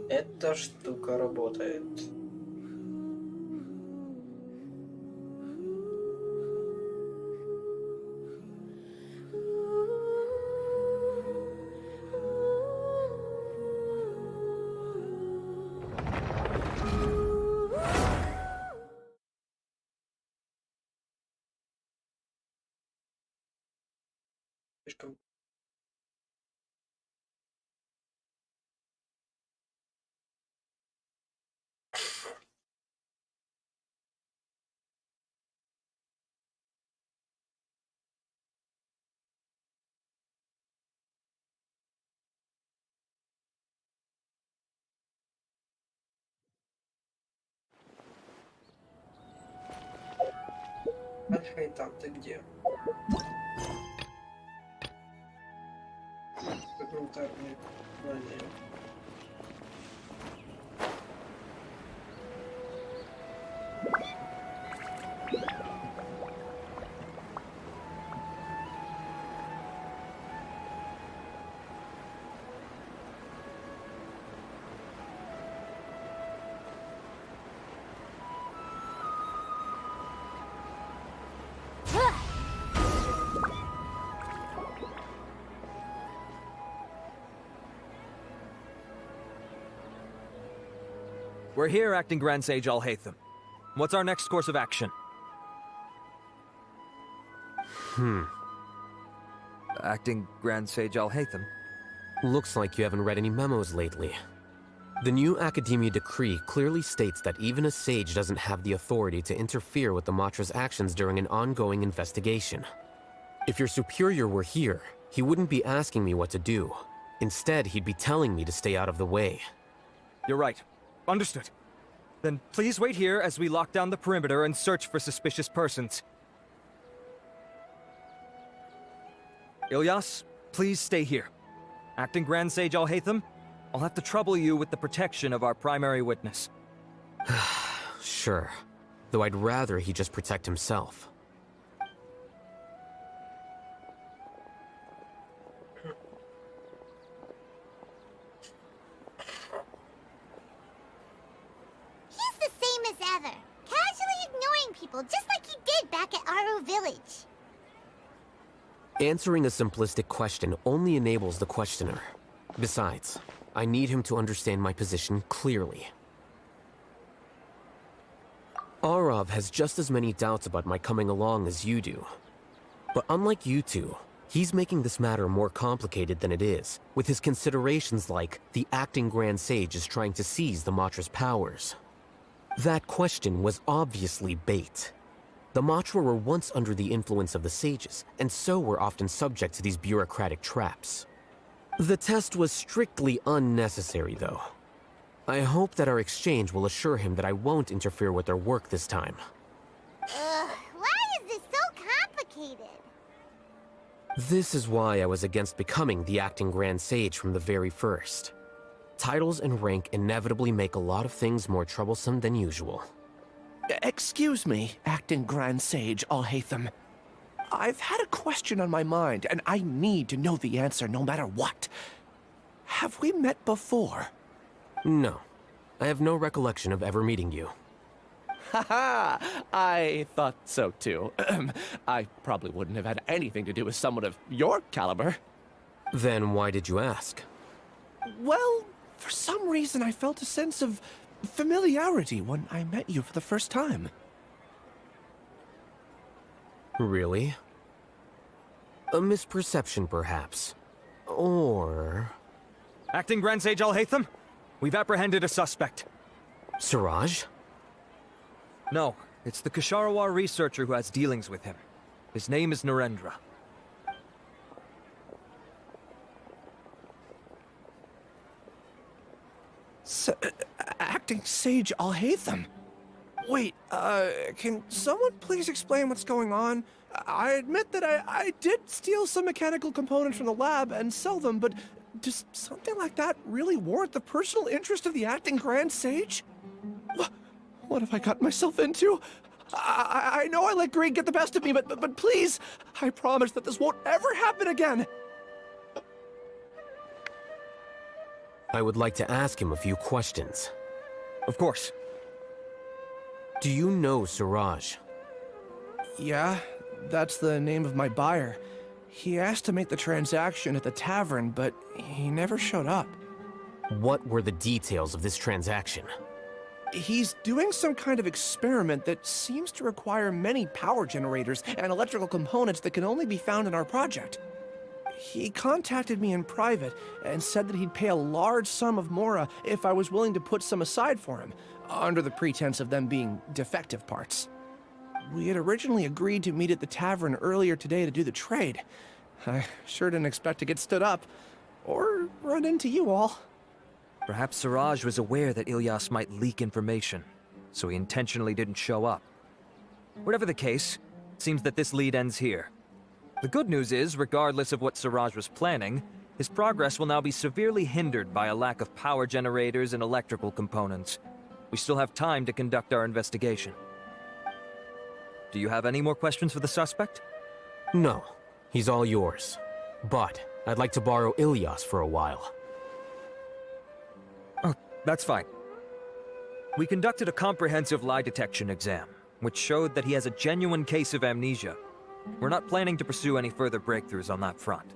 Эта штука работает. Слишком. Аль-Хайтам, ты где? Фрагментарные знания. We're here, Acting Grand Sage Al-Haytham. What's our next course of action? Acting Grand Sage Al-Haytham? Looks like you haven't read any memos lately. The new Academia decree clearly states that even a sage doesn't have the authority to interfere with the Matra's actions during an ongoing investigation. If your superior were here, he wouldn't be asking me what to do. Instead, he'd be telling me to stay out of the way. You're right. Understood. Then please wait here as we lock down the perimeter and search for suspicious persons. Ilyas, please stay here. Acting Grand Sage Al-Haytham, I'll have to trouble you with the protection of our primary witness. Sure. Though I'd rather he just protect himself. Just like he did back at Aru Village. Answering a simplistic question only enables the questioner. Besides, I need him to understand my position clearly. Arav has just as many doubts about my coming along as you do. But unlike you two, he's making this matter more complicated than it is, with his considerations like the acting Grand Sage is trying to seize the Matra's powers. That question was obviously bait. The Matra were once under the influence of the sages, and so were often subject to these bureaucratic traps. The test was strictly unnecessary, though. I hope that our exchange will assure him that I won't interfere with their work this time. Why is this so complicated? This is why I was against becoming the acting Grand Sage from the very first. Titles and rank inevitably make a lot of things more troublesome than usual. Excuse me, Acting Grand Sage Al-Haytham. I've had a question on my mind, and I need to know the answer no matter what. Have we met before? No. I have no recollection of ever meeting you. Haha! I thought so too. I probably wouldn't have had anything to do with someone of your caliber. Then why did you ask? Well, for some reason I felt a sense of familiarity when I met you for the first time. Really? A misperception, perhaps. Or... Acting Grand Sage Al-Haytham, we've apprehended a suspect. Siraj? No, it's the Kasharawar researcher who has dealings with him. His name is Narendra. Acting Sage Al-Haytham? Wait, can someone please explain what's going on? I admit that I did steal some mechanical components from the lab and sell them, but does something like that really warrant the personal interest of the Acting Grand Sage? What have I gotten myself into? I know I let greed get the best of me, but please, I promise that this won't ever happen again! I would like to ask him a few questions. Of course. Do you know Suraj? Yeah, that's the name of my buyer. He asked to make the transaction at the tavern, but he never showed up. What were the details of this transaction? He's doing some kind of experiment that seems to require many power generators and electrical components that can only be found in our project. He contacted me in private and said that he'd pay a large sum of mora if I was willing to put some aside for him, under the pretense of them being defective parts. We had originally agreed to meet at the tavern earlier today to do the trade. I sure didn't expect to get stood up, or run into you all. Perhaps Suraj was aware that Ilyas might leak information, so he intentionally didn't show up. Whatever the case, it seems that this lead ends here. The good news is, regardless of what Suraj was planning, his progress will now be severely hindered by a lack of power generators and electrical components. We still have time to conduct our investigation. Do you have any more questions for the suspect? No, he's all yours. But I'd like to borrow Ilyas for a while. Oh, that's fine. We conducted a comprehensive lie detection exam, which showed that he has a genuine case of amnesia. We're not planning to pursue any further breakthroughs on that front.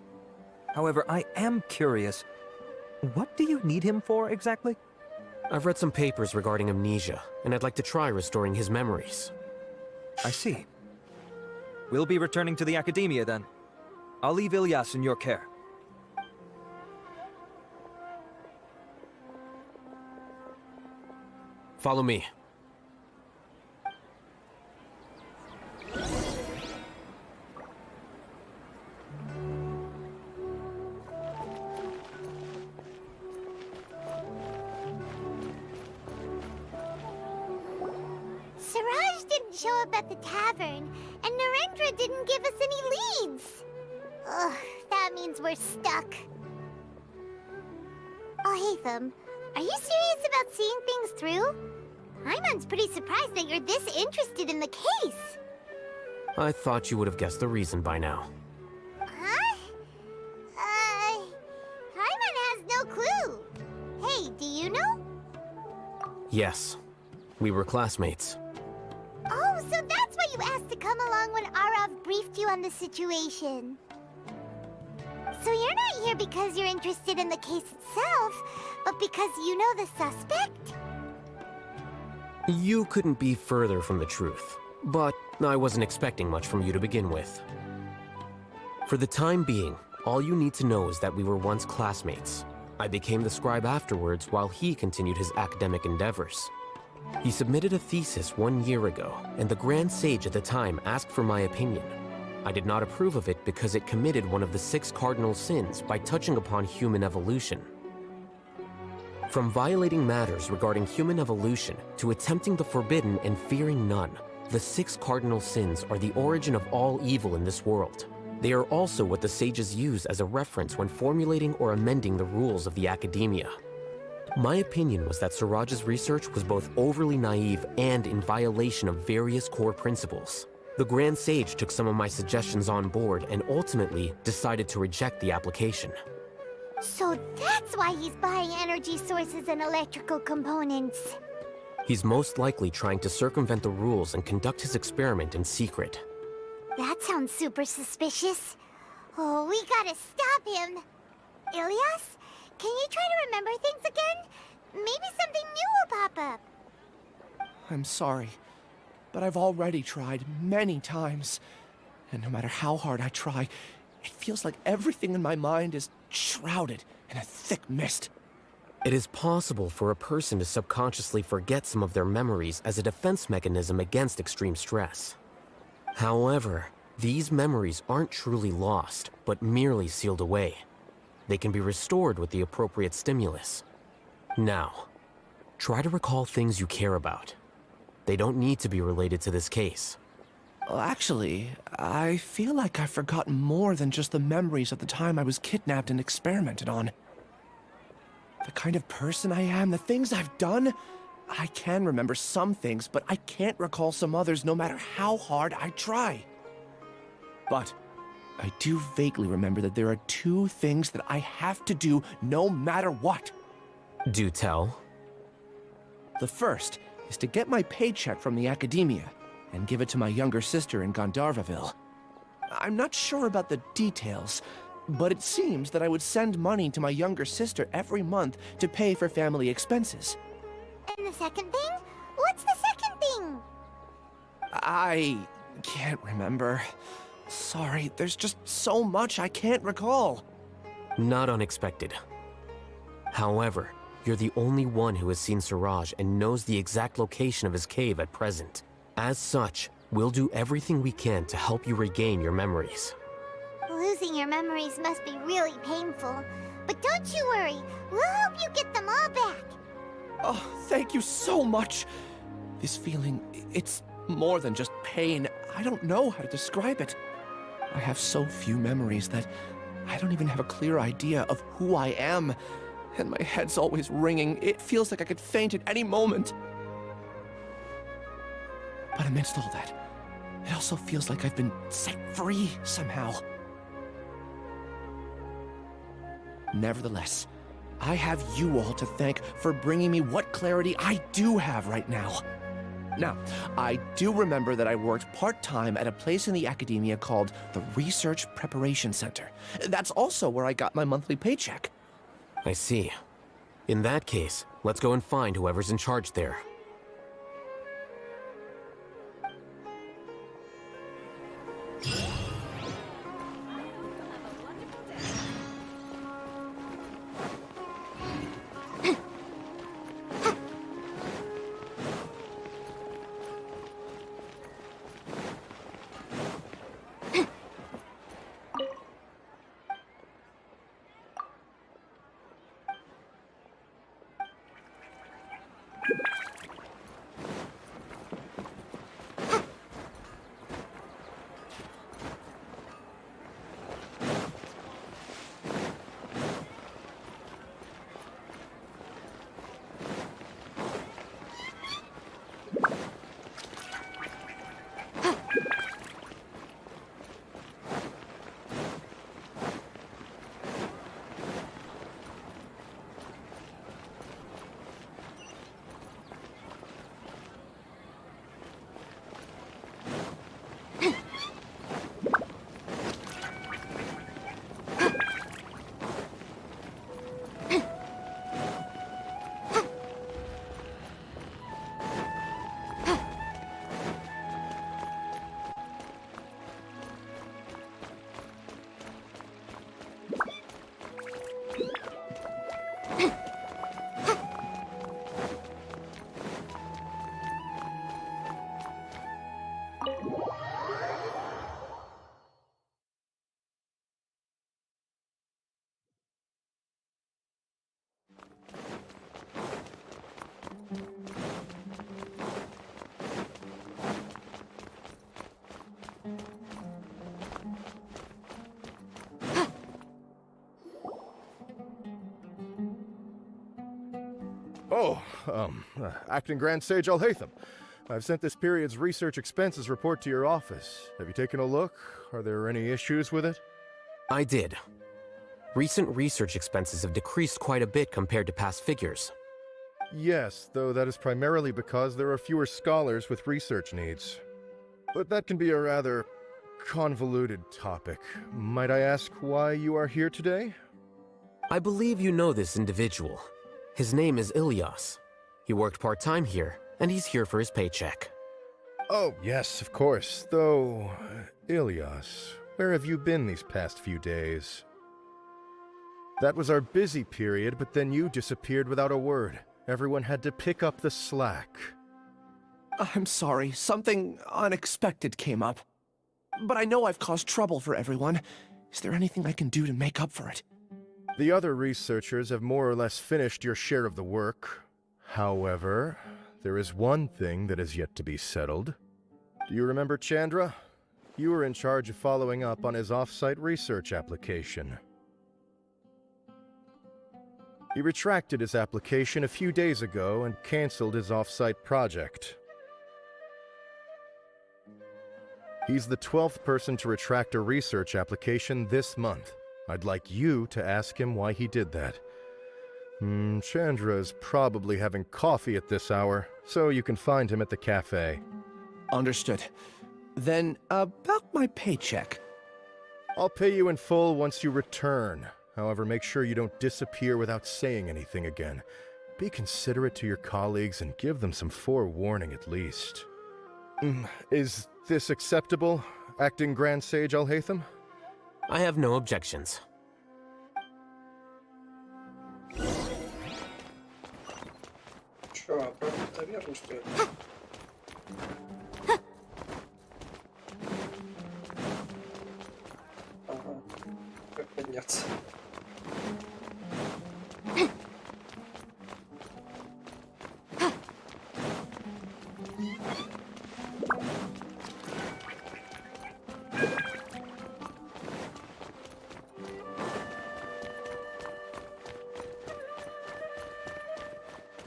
However, I am curious, what do you need him for exactly? I've read some papers regarding amnesia, and I'd like to try restoring his memories. I see. We'll be returning to the academia then. I'll leave Ilyas in your care. Follow me. Siraj didn't show up at the tavern, and Narendra didn't give us any leads. Ugh, that means we're stuck. Oh, Hatham, are you serious about seeing things through? Paimon's pretty surprised that you're this interested in the case. I thought you would have guessed the reason by now. Huh? Paimon has no clue. Hey, do you know? Yes, we were classmates. Oh, so that's why you asked to come along when Arav briefed you on the situation. So you're not here because you're interested in the case itself, but because you know the suspect? You couldn't be further from the truth, but I wasn't expecting much from you to begin with. For the time being, all you need to know is that we were once classmates. I became the scribe afterwards while he continued his academic endeavors. He submitted a thesis 1 year ago, and the Grand Sage at the time asked for my opinion. I did not approve of it because it committed one of the 6 cardinal sins by touching upon human evolution. From violating matters regarding human evolution to attempting the forbidden and fearing none, the 6 cardinal sins are the origin of all evil in this world. They are also what the sages use as a reference when formulating or amending the rules of the academia. My opinion was that Suraj's research was both overly naive and in violation of various core principles. The Grand Sage took some of my suggestions on board and ultimately decided to reject the application. So that's why he's buying energy sources and electrical components. He's most likely trying to circumvent the rules and conduct his experiment in secret. That sounds super suspicious. Oh, we gotta stop him. Ilyas, can you try to remember things again? Maybe something new will pop up. I'm sorry, but I've already tried many times. And no matter how hard I try, it feels like everything in my mind is shrouded in a thick mist. It is possible for a person to subconsciously forget some of their memories as a defense mechanism against extreme stress. However, these memories aren't truly lost, but merely sealed away. They can be restored with the appropriate stimulus. Now, try to recall things you care about. They don't need to be related to this case. Well, actually, I feel like I've forgotten more than just the memories of the time I was kidnapped and experimented on. The kind of person I am, the things I've done, I can remember some things, but I can't recall some others no matter how hard I try. But I do vaguely remember that there are 2 things that I have to do no matter what. Do tell. The first is to get my paycheck from the academia and give it to my younger sister in Gandharvaville. I'm not sure about the details, but it seems that I would send money to my younger sister every month to pay for family expenses. And the second thing? What's the second thing? I can't remember. Sorry, there's just so much I can't recall. Not unexpected. However, you're the only one who has seen Suraj and knows the exact location of his cave at present. As such, we'll do everything we can to help you regain your memories. Losing your memories must be really painful. But don't you worry, we'll help you get them all back. Oh, thank you so much. This feeling, it's more than just pain. I don't know how to describe it. I have so few memories that I don't even have a clear idea of who I am. And my head's always ringing. It feels like I could faint at any moment. But amidst all that, it also feels like I've been set free somehow. Nevertheless, I have you all to thank for bringing me what clarity I do have right now. Now, I do remember that I worked part-time at a place in the academia called the Research Preparation Center. That's also where I got my monthly paycheck. I see. In that case, let's go and find whoever's in charge there. Oh, Acting Grand Sage Al-Haytham. I've sent this period's research expenses report to your office. Have you taken a look? Are there any issues with it? I did. Recent research expenses have decreased quite a bit compared to past figures. Yes, though that is primarily because there are fewer scholars with research needs. But that can be a rather convoluted topic. Might I ask why you are here today? I believe you know this individual. His name is Ilyas. He worked part-time here, and he's here for his paycheck. Oh, yes, of course. Though, Ilyas, where have you been these past few days? That was our busy period, but then you disappeared without a word. Everyone had to pick up the slack. I'm sorry, something unexpected came up. But I know I've caused trouble for everyone. Is there anything I can do to make up for it? The other researchers have more or less finished your share of the work. However, there is one thing that is yet to be settled. Do you remember Chandra? You were in charge of following up on his off-site research application. He retracted his application a few days ago and canceled his off-site project. He's the 12th person to retract a research application this month. I'd like you to ask him why he did that. Chandra is probably having coffee at this hour, so you can find him at the cafe. Understood. Then, about my paycheck. I'll pay you in full once you return. However, make sure you don't disappear without saying anything again. Be considerate to your colleagues and give them some forewarning at least. Is this acceptable, acting Grand Sage Al-Haytham? I have no objections. Чё, обратно таверну, что ли? Ага. Как подняться?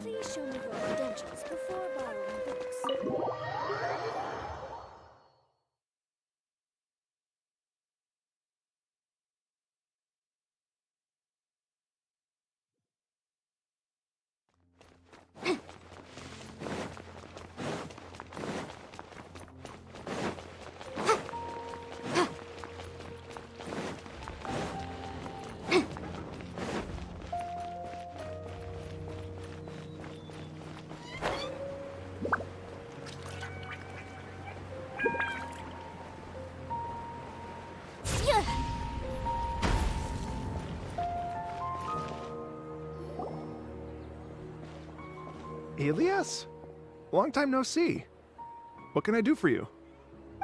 Please show me your credentials before borrowing books. Elias? Long time no see. What can I do for you?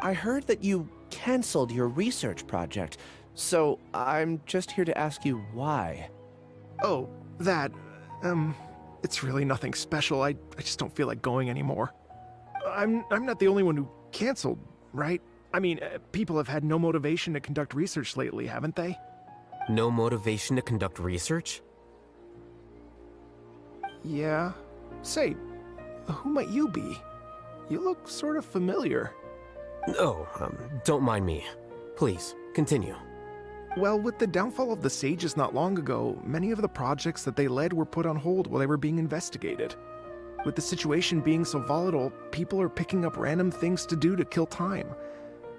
I heard that you canceled your research project, so I'm just here to ask you why. Oh, that, it's really nothing special. I just don't feel like going anymore. I'm not the only one who canceled, right? I mean, people have had no motivation to conduct research lately, haven't they? No motivation to conduct research? Yeah. Say, who might you be? You look sort of familiar. Oh, don't mind me. Please, continue. Well, with the downfall of the sages not long ago, many of the projects that they led were put on hold while they were being investigated. With the situation being so volatile, people are picking up random things to do to kill time.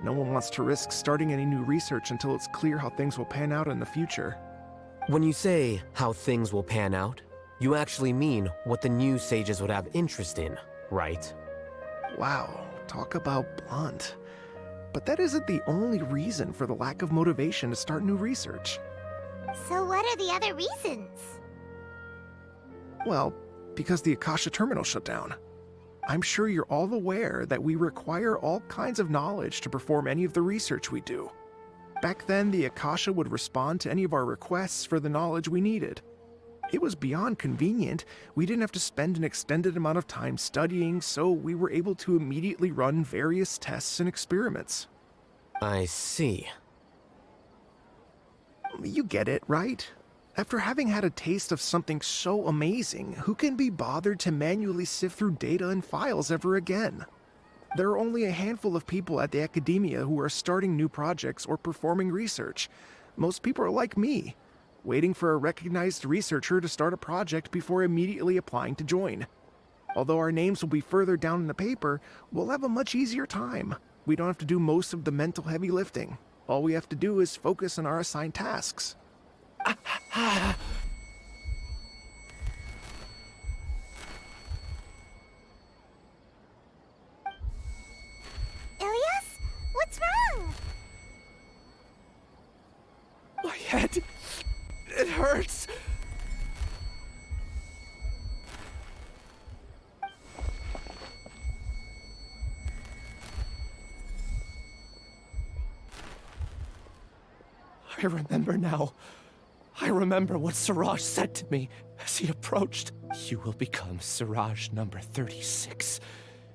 No one wants to risk starting any new research until it's clear how things will pan out in the future. When you say how things will pan out, you actually mean what the new sages would have interest in, right? Wow, talk about blunt. But that isn't the only reason for the lack of motivation to start new research. So what are the other reasons? Well, because the Akasha terminal shut down. I'm sure you're all aware that we require all kinds of knowledge to perform any of the research we do. Back then, the Akasha would respond to any of our requests for the knowledge we needed. It was beyond convenient. We didn't have to spend an extended amount of time studying, so we were able to immediately run various tests and experiments. I see. You get it, right? After having had a taste of something so amazing, who can be bothered to manually sift through data and files ever again? There are only a handful of people at the academia who are starting new projects or performing research. Most people are like me, waiting for a recognized researcher to start a project before immediately applying to join. Although our names will be further down in the paper, we'll have a much easier time. We don't have to do most of the mental heavy lifting. All we have to do is focus on our assigned tasks. Ilias? What's wrong? My head... it hurts! I remember now. I remember what Siraj said to me as he approached. You will become Siraj number 36.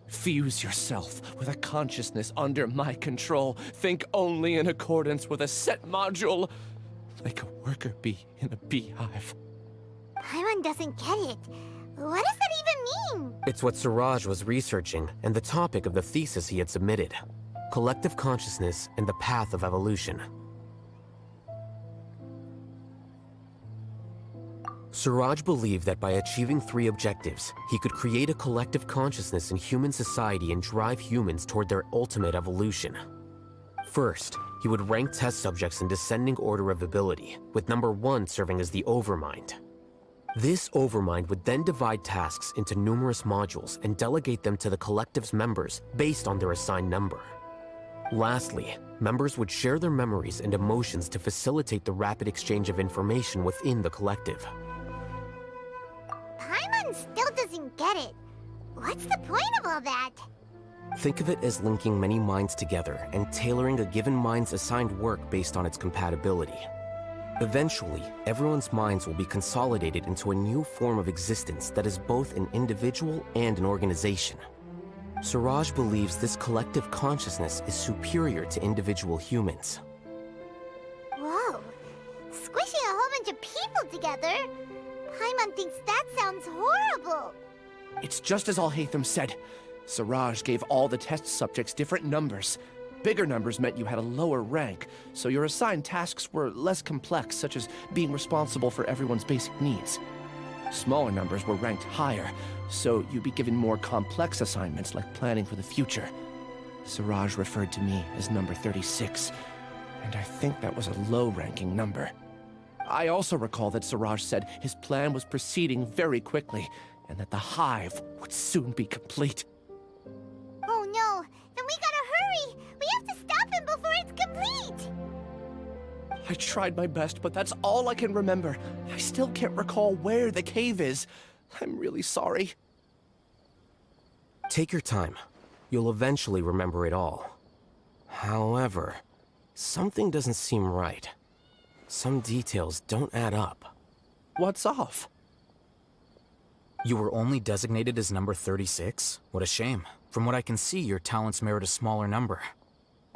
Fuse yourself with a consciousness under my control. Think only in accordance with a set module. Like a worker bee in a beehive. Pаймon doesn't get it. What does that even mean? It's what Siraj was researching and the topic of the thesis he had submitted. Collective consciousness and the path of evolution. Suraj believed that by achieving 3 objectives, he could create a collective consciousness in human society and drive humans toward their ultimate evolution. First, he would rank test subjects in descending order of ability, with number 1 serving as the overmind. This overmind would then divide tasks into numerous modules and delegate them to the collective's members based on their assigned number. Lastly, members would share their memories and emotions to facilitate the rapid exchange of information within the collective. Paimon still doesn't get it. What's the point of all that? Think of it as linking many minds together and tailoring a given mind's assigned work based on its compatibility. Eventually, everyone's minds will be consolidated into a new form of existence that is both an individual and an organization. Suraj believes this collective consciousness is superior to individual humans. Whoa. Squishing a whole bunch of people together? Paimon thinks that sounds horrible. It's just as Al-Haytham said. Suraj gave all the test subjects different numbers. Bigger numbers meant you had a lower rank, so your assigned tasks were less complex, such as being responsible for everyone's basic needs. Smaller numbers were ranked higher, so you'd be given more complex assignments like planning for the future. Suraj referred to me as number 36, and I think that was a low-ranking number. I also recall that Suraj said his plan was proceeding very quickly, and that the hive would soon be complete. Oh no, then we gotta hurry! We have to stop him before it's complete! I tried my best, but that's all I can remember. I still can't recall where the cave is. I'm really sorry. Take your time. You'll eventually remember it all. However, something doesn't seem right. Some details don't add up. What's off? You were only designated as number 36? What a shame. From what I can see, your talents merit a smaller number.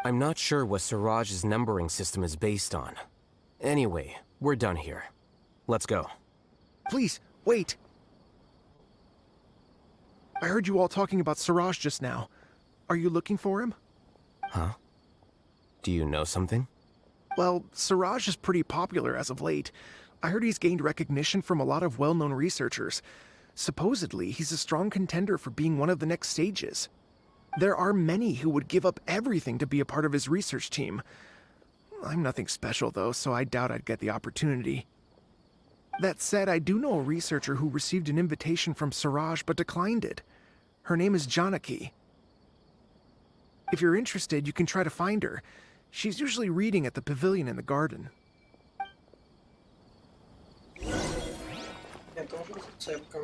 I'm not sure what Suraj's numbering system is based on. Anyway, we're done here. Let's go. Please, wait. I heard you all talking about Suraj just now. Are you looking for him? Huh? Do you know something? Well, Suraj is pretty popular as of late. I heard he's gained recognition from a lot of well-known researchers. Supposedly, he's a strong contender for being one of the next sages. There are many who would give up everything to be a part of his research team. I'm nothing special, though, so I doubt I'd get the opportunity. That said, I do know a researcher who received an invitation from Suraj but declined it. Her name is Janaki. If you're interested, you can try to find her. She's usually reading at the pavilion in the garden. Я тоже зацепка.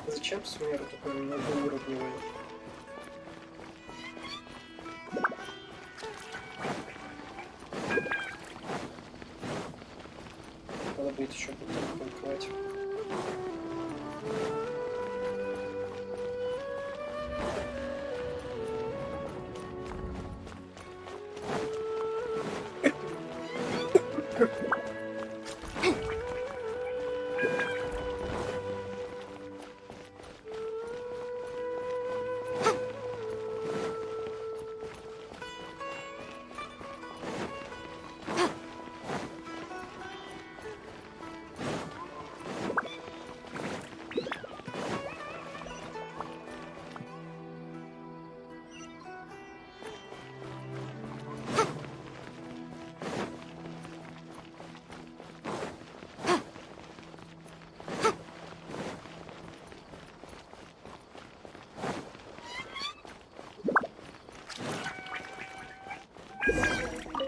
Зачем смерть такой многоуровневый? Надо будет еще попробовать.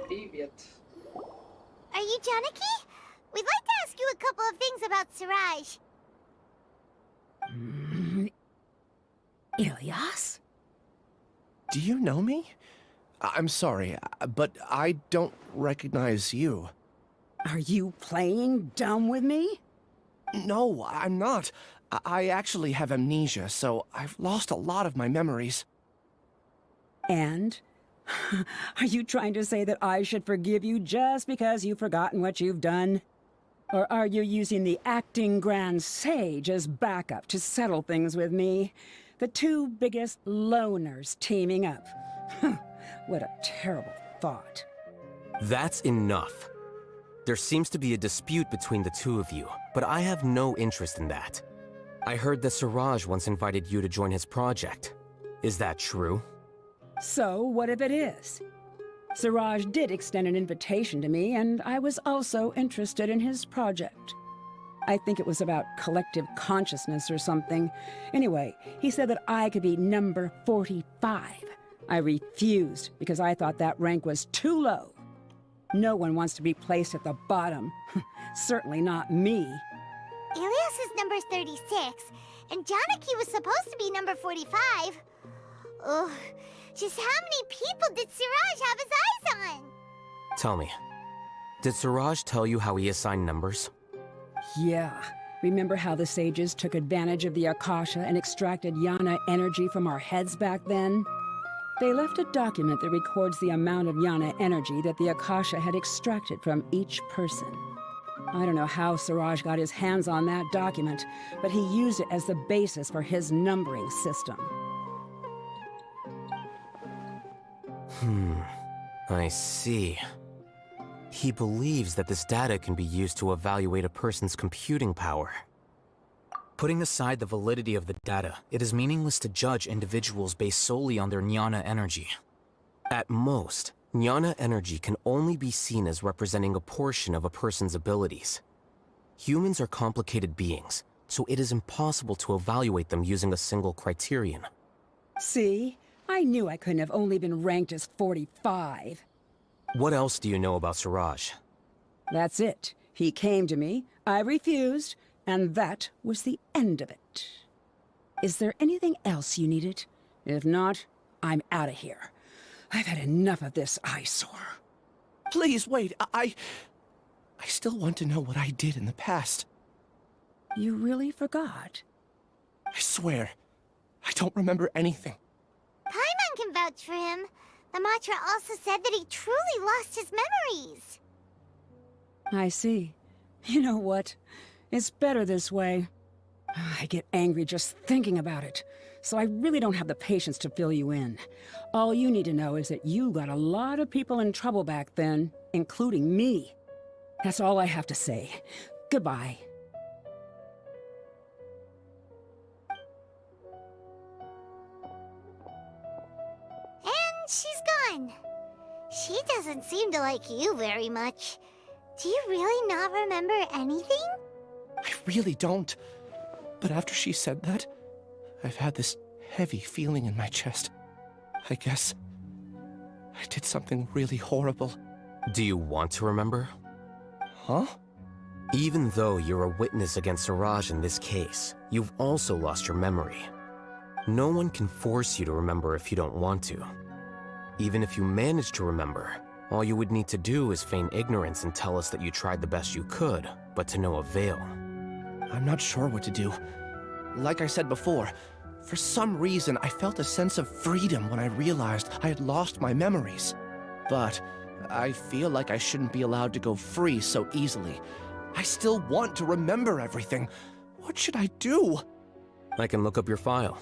Привет. Are you Janaki? We'd like to ask you a couple of things about Suraj. Ilyas? Do you know me? I'm sorry, but I don't recognize you. Are you playing dumb with me? No, I'm not. I actually have amnesia, so I've lost a lot of my memories. And? Are you trying to say that I should forgive you just because you've forgotten what you've done? Or are you using the acting grand sage as backup to settle things with me? The two biggest loners teaming up. What a terrible thought. That's enough. There seems to be a dispute between the two of you, but I have no interest in that. I heard that Siraj once invited you to join his project. Is that true? So, what if it is? Siraj did extend an invitation to me, and I was also interested in his project. I think it was about collective consciousness or something. Anyway, he said that I could be number 45. I refused because I thought that rank was too low. No one wants to be placed at the bottom. Certainly not me. Ilias is number 36, and Janaki was supposed to be number 45. Ugh, just how many people did Siraj have his eyes on? Tell me, did Siraj tell you how he assigned numbers? Yeah. Remember how the sages took advantage of the Akasha and extracted Yana energy from our heads back then? They left a document that records the amount of Yana energy that the Akasha had extracted from each person. I don't know how Siraj got his hands on that document, but he used it as the basis for his numbering system. I see. He believes that this data can be used to evaluate a person's computing power. Putting aside the validity of the data, it is meaningless to judge individuals based solely on their jnana energy. At most, jnana energy can only be seen as representing a portion of a person's abilities. Humans are complicated beings, so it is impossible to evaluate them using a single criterion. See? I knew I couldn't have only been ranked as 45. What else do you know about Siraj? That's it. He came to me, I refused, and that was the end of it. Is there anything else you needed? If not, I'm out of here. I've had enough of this eyesore. Please, wait. I still want to know what I did in the past. You really forgot? I swear, I don't remember anything. Paimon can vouch for him. The mantra also said that he truly lost his memories. I see. You know what? It's better this way. I get angry just thinking about it, so I really don't have the patience to fill you in. All you need to know is that you got a lot of people in trouble back then, including me. That's all I have to say. Goodbye. And she's gone. She doesn't seem to like you very much. Do you really not remember anything? I really don't. But after she said that, I've had this heavy feeling in my chest. I guess I did something really horrible. Do you want to remember? Huh? Even though you're a witness against Siraj in this case, you've also lost your memory. No one can force you to remember if you don't want to. Even if you manage to remember, all you would need to do is feign ignorance and tell us that you tried the best you could, but to no avail. I'm not sure what to do. Like I said before, for some reason I felt a sense of freedom when I realized I had lost my memories. But I feel like I shouldn't be allowed to go free so easily. I still want to remember everything. What should I do? I can look up your file.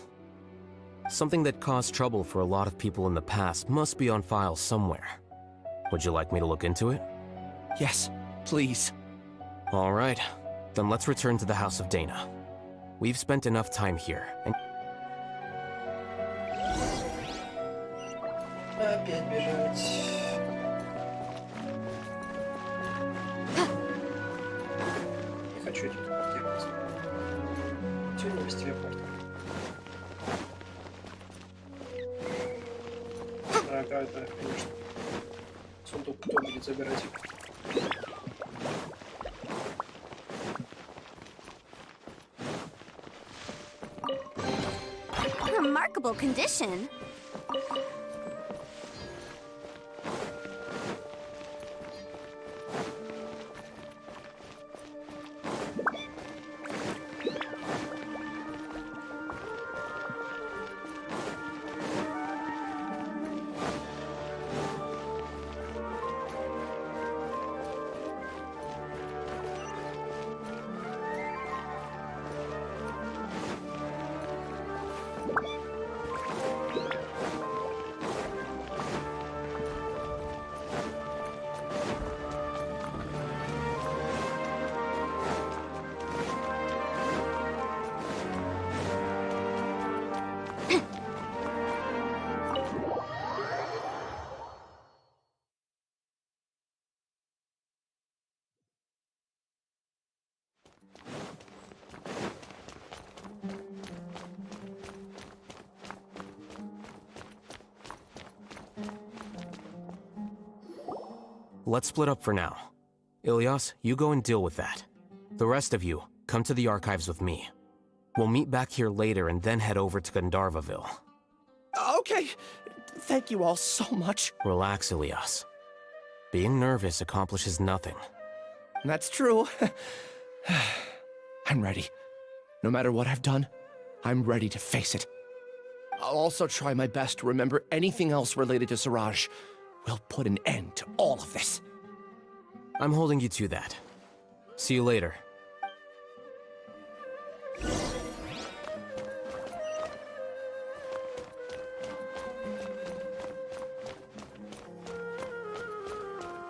Something that caused trouble for a lot of people in the past must be on file somewhere. Would you like me to look into it? Yes, please. All right. Then let's return to the House of Dana. We've spent enough time here, and... Опять бежать. Не хочу телепортироваться. Тюнинг без телепорта. Ага, да, конечно. Сундук кто будет забирать? Remarkable condition. let's split up for now. Ilyas, you go and deal with that. The rest of you, come to the archives with me. We'll meet back here later and then head over to Gandharvaville. Okay. Thank you all so much. Relax, Ilyas. Being nervous accomplishes nothing. That's true. I'm ready. No matter what I've done, I'm ready to face it. I'll also try my best to remember anything else related to Suraj. We'll put an end to all of this. I'm holding you to that. See you later.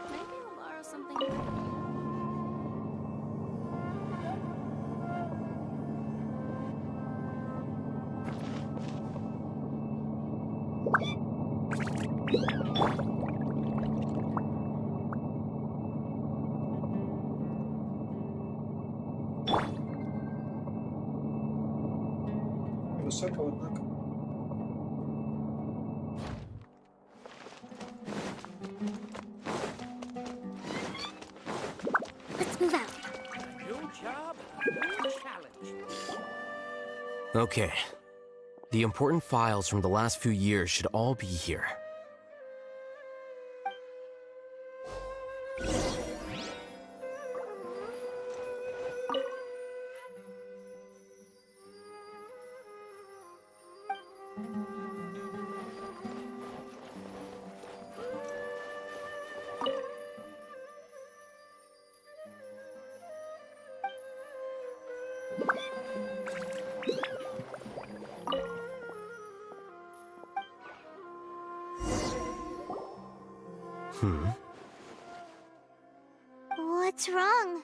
Maybe I'll borrow something. Высоко, однако. Let's move out. Okay. The important files from the last few years should all be here. What's wrong?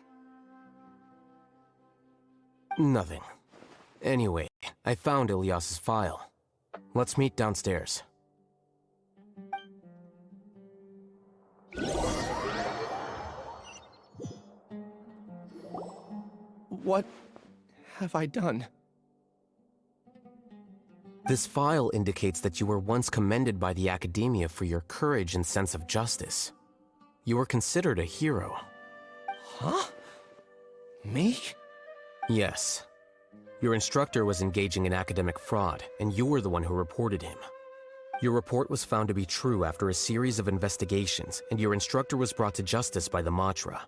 Nothing. Anyway, I found Ilyas's file. Let's meet downstairs. What have I done? This file indicates that you were once commended by the Academia for your courage and sense of justice. You were considered a hero. Huh? Me? Yes. Your instructor was engaging in academic fraud, and you were the one who reported him. Your report was found to be true after a series of investigations, and your instructor was brought to justice by the Matra.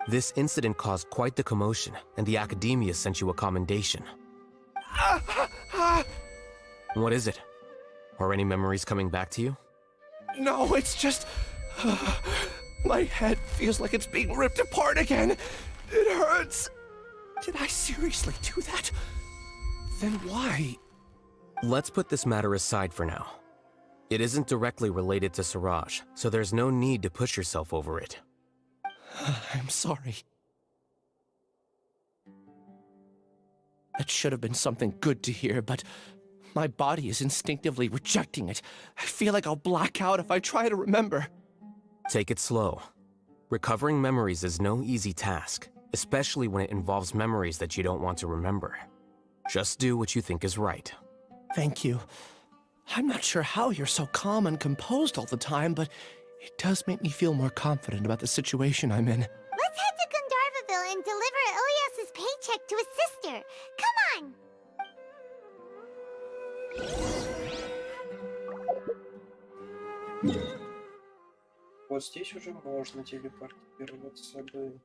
This incident caused quite the commotion, and the Academia sent you a commendation. What is it? Are any memories coming back to you? No, it's just... my head feels like it's being ripped apart again. It hurts. Did I seriously do that? Then why? Let's put this matter aside for now. It isn't directly related to Suraj, so there's no need to push yourself over it. I'm sorry. That should have been something good to hear, but my body is instinctively rejecting it. I feel like I'll black out if I try to remember. Take it slow. Recovering memories is no easy task, especially when it involves memories that you don't want to remember. Just do what you think is right. Thank you. I'm not sure how you're so calm and composed all the time, but it does make me feel more confident about the situation I'm in. Let's head to Gandharvaville and deliver Ilyas's paycheck to his sister. Come on! Вот здесь уже можно телепортироваться бы.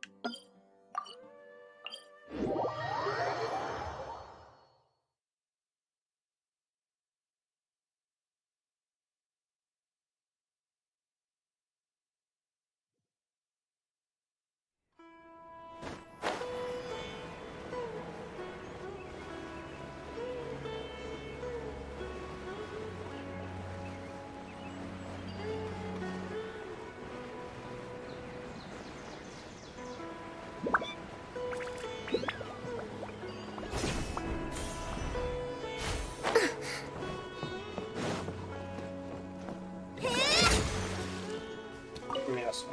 Мясо.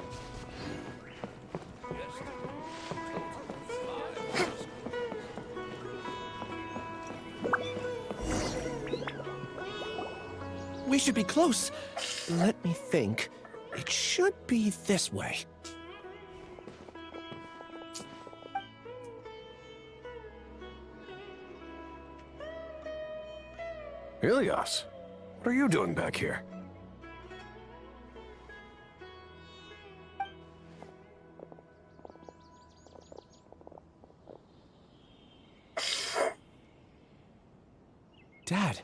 We should be close. Let me think. It should be this way. Ilias, what are you doing back here? Dad,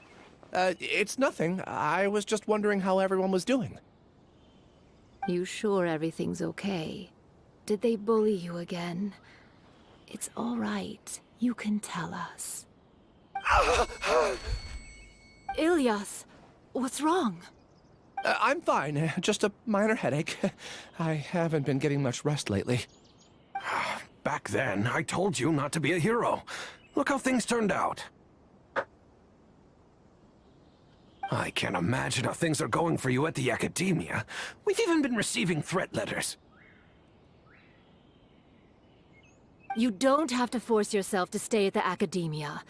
it's nothing. I was just wondering how everyone was doing. You sure everything's okay? Did they bully you again? It's all right. You can tell us. Ilias, what's wrong? I'm fine. Just a minor headache. I haven't been getting much rest lately. Back then, I told you not to be a hero. Look how things turned out. I can't imagine how things are going for you at the academia. We've even been receiving threat letters. You don't have to force yourself to stay at the academia.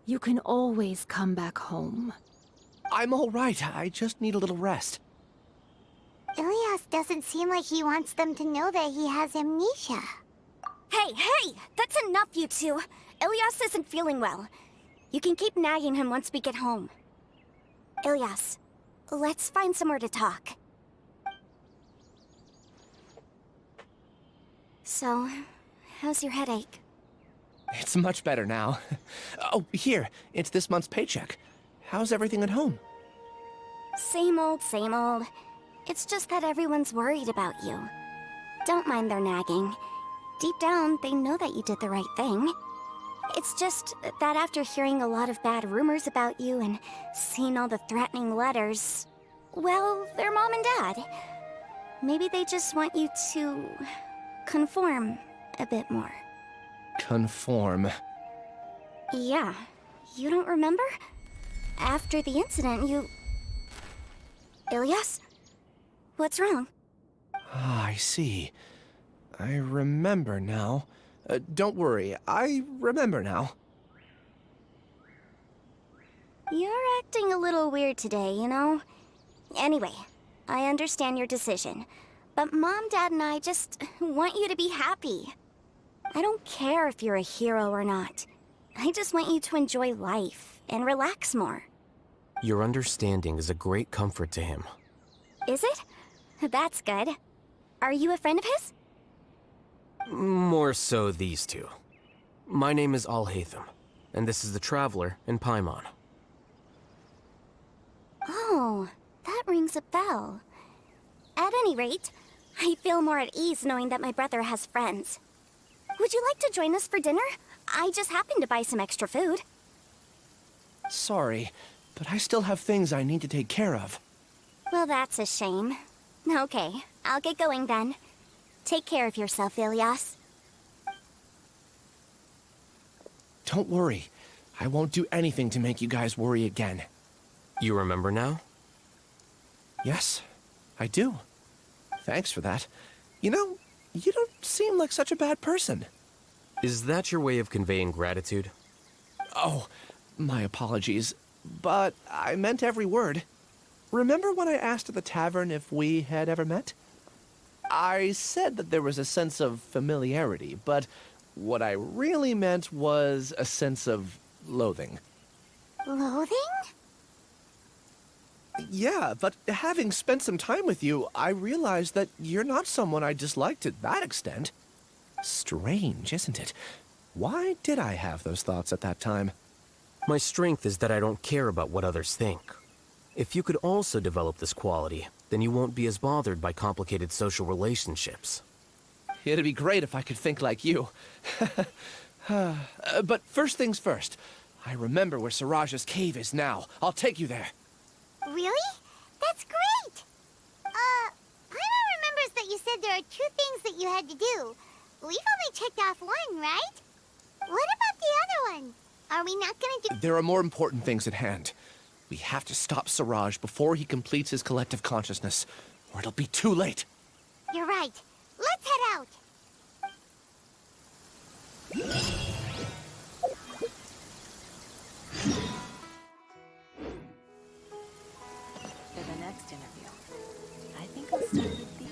You can always come back home. I'm all right. I just need a little rest. Ilias doesn't seem like he wants them to know that he has amnesia. Hey! That's enough, you two. Ilias isn't feeling well. You can keep nagging him once we get home. Ilias, let's find somewhere to talk. So, how's your headache? It's much better now. Oh, here. It's this month's paycheck. How's everything at home? Same old, same old. It's just that everyone's worried about you. Don't mind their nagging. Deep down, they know that you did the right thing. It's just that after hearing a lot of bad rumors about you and seeing all the threatening letters, well, they're mom and dad. Maybe they just want you to conform a bit more. Conform. Yeah. You don't remember? After the incident, you... Ilias? What's wrong? Ah, I see. I remember now. Don't worry, I remember now. You're acting a little weird today, you know? Anyway, I understand your decision. But Mom, Dad, and I just want you to be happy. I don't care if you're a hero or not. I just want you to enjoy life and relax more. Your understanding is a great comfort to him. Is it? That's good. Are you a friend of his? More so these two. My name is Al-Haytham, and this is the Traveler and Paimon. Oh, that rings a bell. At any rate, I feel more at ease knowing that my brother has friends. Would you like to join us for dinner? I just happened to buy some extra food. Sorry, but I still have things I need to take care of. Well, that's a shame. Okay, I'll get going then. Take care of yourself, Ilias. Don't worry. I won't do anything to make you guys worry again. You remember now? Yes, I do. Thanks for that. You know, you don't seem like such a bad person. Is that your way of conveying gratitude? Oh, my apologies. But I meant every word. Remember when I asked at the tavern if we had ever met? I said that there was a sense of familiarity, but what I really meant was a sense of loathing. Loathing? Yeah, but having spent some time with you, I realized that you're not someone I dislike to that extent. Strange, isn't it? Why did I have those thoughts at that time? My strength is that I don't care about what others think. If you could also develop this quality, then you won't be as bothered by complicated social relationships. It'd be great if I could think like you. But first things first. I remember where Siraj's cave is now. I'll take you there. Really? That's great! Paimon remembers that you said there are 2 things that you had to do. We've only checked off 1, right? What about the other one? Are we not gonna do— There are more important things at hand. We have to stop Siraj before he completes his collective consciousness, or it'll be too late. You're right. Let's head out! For the next interview, I think I'll start with these.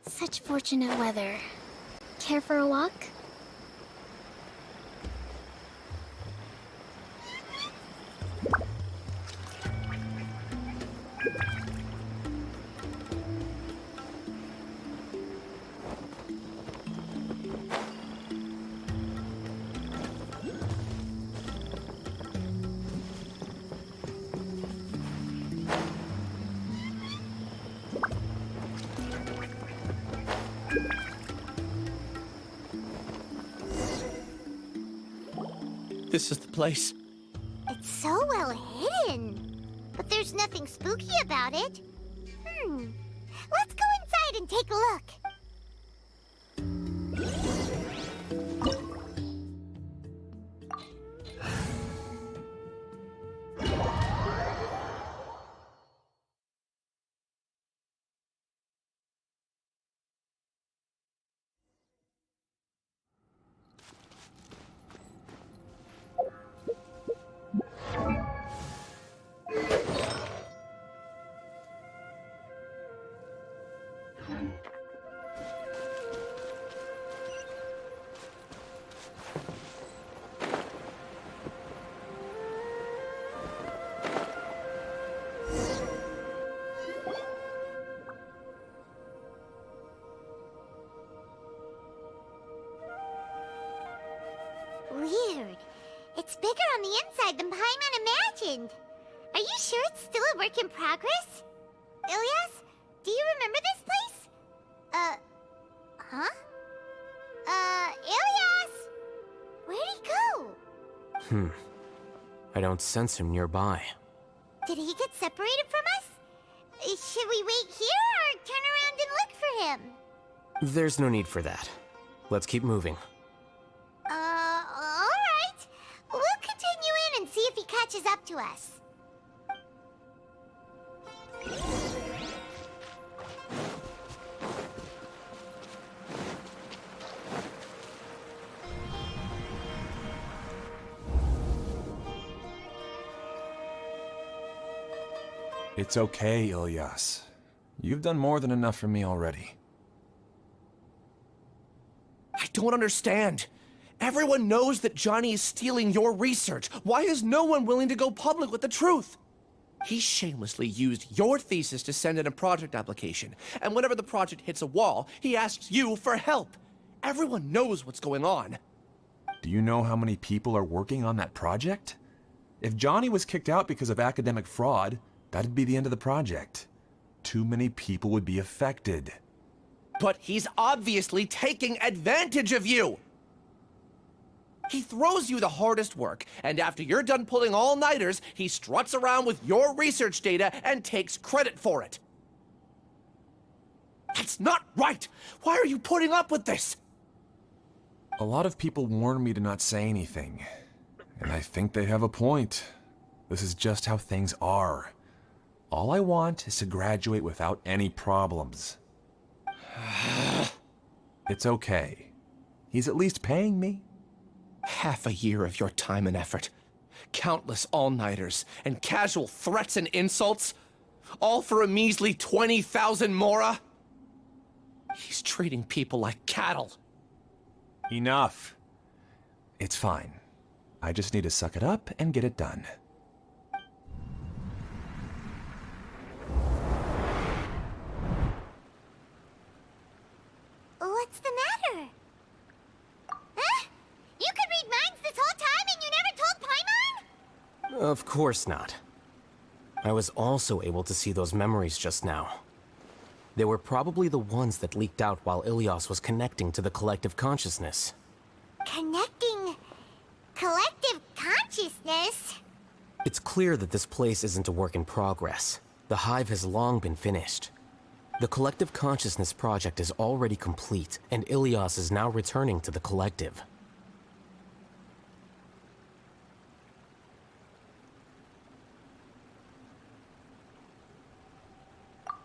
Such fortunate weather. Care for a walk? This is the place. It's so well hidden. But there's nothing spooky about it. Let's go inside and take a look. Weird. It's bigger on the inside than Paimon imagined. Are you sure it's still a work in progress? Ilyas, do you remember this place? Huh? Ilyas! Where'd he go? I don't sense him nearby. Did he get separated from us? Should we wait here or turn around and look for him? There's no need for that. Let's keep moving. Alright. We'll continue in and see if he catches up to us. It's okay, Ilyas. You've done more than enough for me already. I don't understand. Everyone knows that Johnny is stealing your research. Why is no one willing to go public with the truth? He shamelessly used your thesis to send in a project application, and whenever the project hits a wall, he asks you for help. Everyone knows what's going on. Do you know how many people are working on that project? If Johnny was kicked out because of academic fraud, that'd be the end of the project. Too many people would be affected. But he's obviously taking advantage of you! He throws you the hardest work, and after you're done pulling all-nighters, he struts around with your research data and takes credit for it. That's not right! Why are you putting up with this? A lot of people warn me to not say anything, and I think they have a point. This is just how things are. All I want is to graduate without any problems. It's okay. He's at least paying me. Half a year of your time and effort. Countless all-nighters and casual threats and insults. All for a measly 20,000 mora? He's treating people like cattle. Enough. It's fine. I just need to suck it up and get it done. What's the matter? Huh? You could read minds this whole time and you never told Paimon? Of course not. I was also able to see those memories just now. They were probably the ones that leaked out while Ilyas was connecting to the collective consciousness. Connecting collective consciousness? It's clear that this place isn't a work in progress. The hive has long been finished. The Collective Consciousness project is already complete, and Ilyas is now returning to the Collective.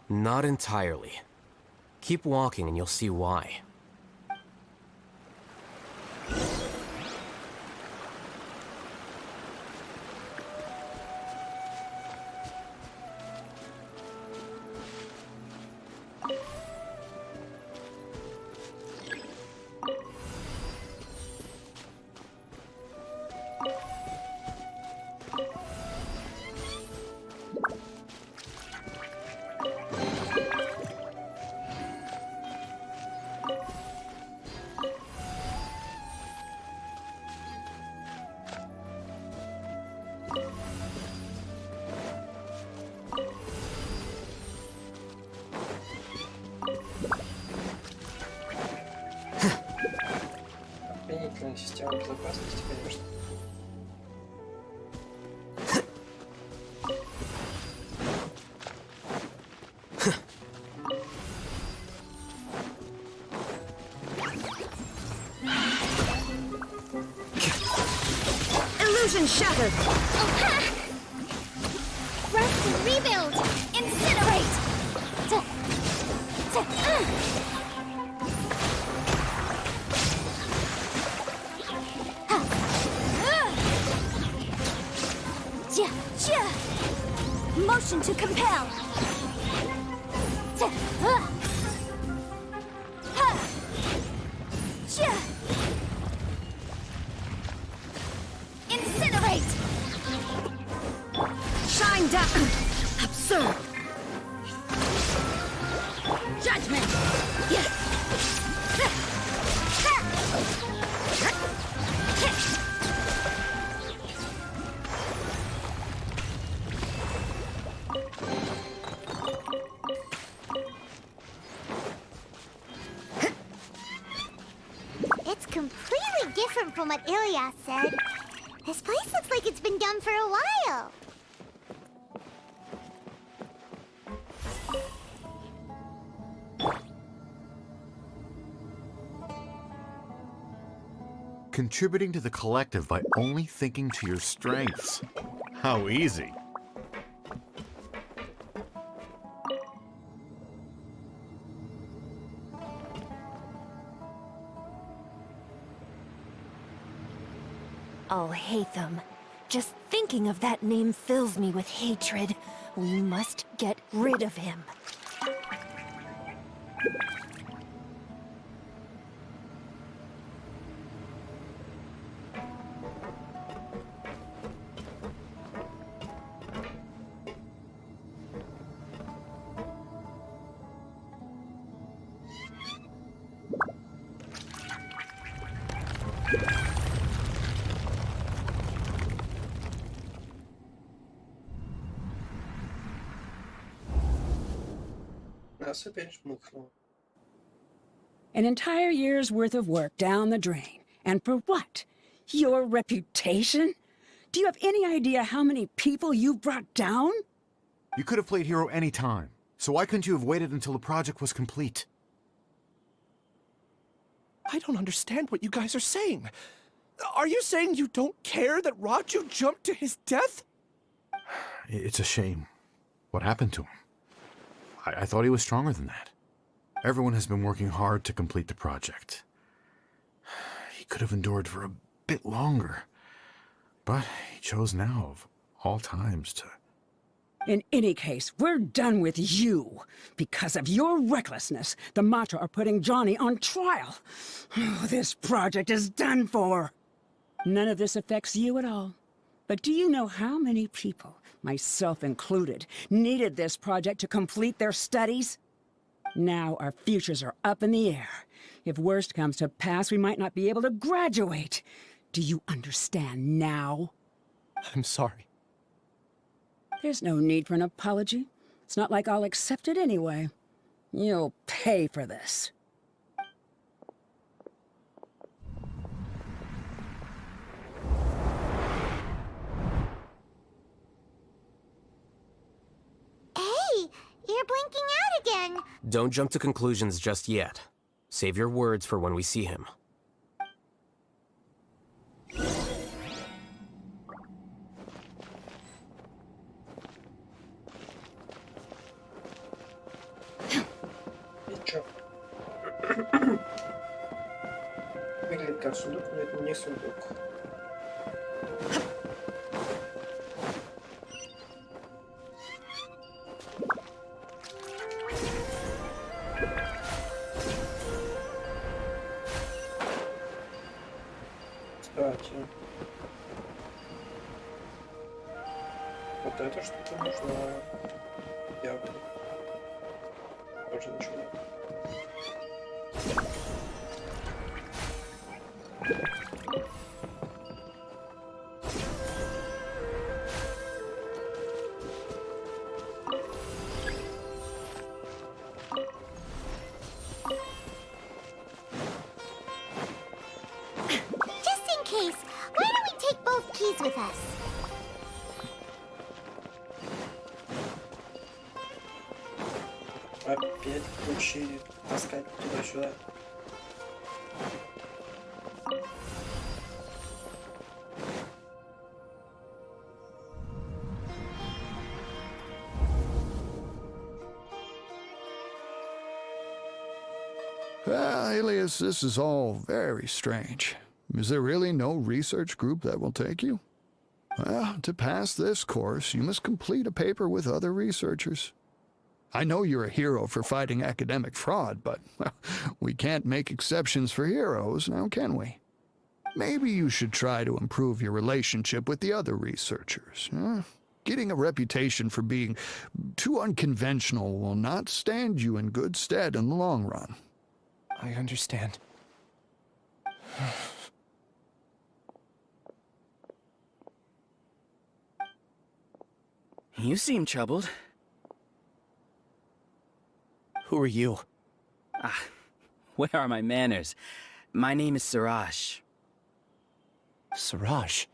Not entirely. Keep walking and you'll see why. в безопасности, конечно. Illusion shattered! Rest and rebuild! Incinerate! Motion to compel! Incinerate! Shine down! Absurd! Judgment! It's completely different from what Ilyas said. This place looks like it's been done for a while. Contributing to the collective by only thinking to your strengths. How easy. Al-Haytham. Just thinking of that name fills me with hatred. We must get rid of him. Нас опять жмыхнуло. An entire year's worth of work down the drain. And for what? Your reputation? Do you have any idea how many people you've brought down? You could have played hero any time. So why couldn't you have waited until the project was complete? I don't understand what you guys are saying. Are you saying you don't care that Raju jumped to his death? It's a shame. What happened to him? I thought he was stronger than that. Everyone has been working hard to complete the project. He could have endured for a bit longer. But he chose now, of all times, to... In any case, we're done with you. Because of your recklessness, the Matra are putting Johnny on trial. This project is done for. None of this affects you at all. But do you know how many people, myself included, needed this project to complete their studies? Now our futures are up in the air. If worst comes to pass, we might not be able to graduate. Do you understand now? I'm sorry. There's no need for an apology. It's not like I'll accept it anyway. You'll pay for this. Hey, you're blinking out again. Don't jump to conclusions just yet. Save your words for when we see him. И чё? Выглядит как сундук, но это не сундук. Кстати, вот эта штука нужна явно. Тоже ничего. Just in опять больше таскать туда-сюда. Well, Alias, this is all very strange. Is there really no research group that will take you? Well, to pass this course, you must complete a paper with other researchers. I know you're a hero for fighting academic fraud, but well, we can't make exceptions for heroes, now can we? Maybe you should try to improve your relationship with the other researchers. Getting a reputation for being too unconventional will not stand you in good stead in the long run. I understand. You seem troubled. Who are you? Where are my manners? My name is Siraj. Siraj?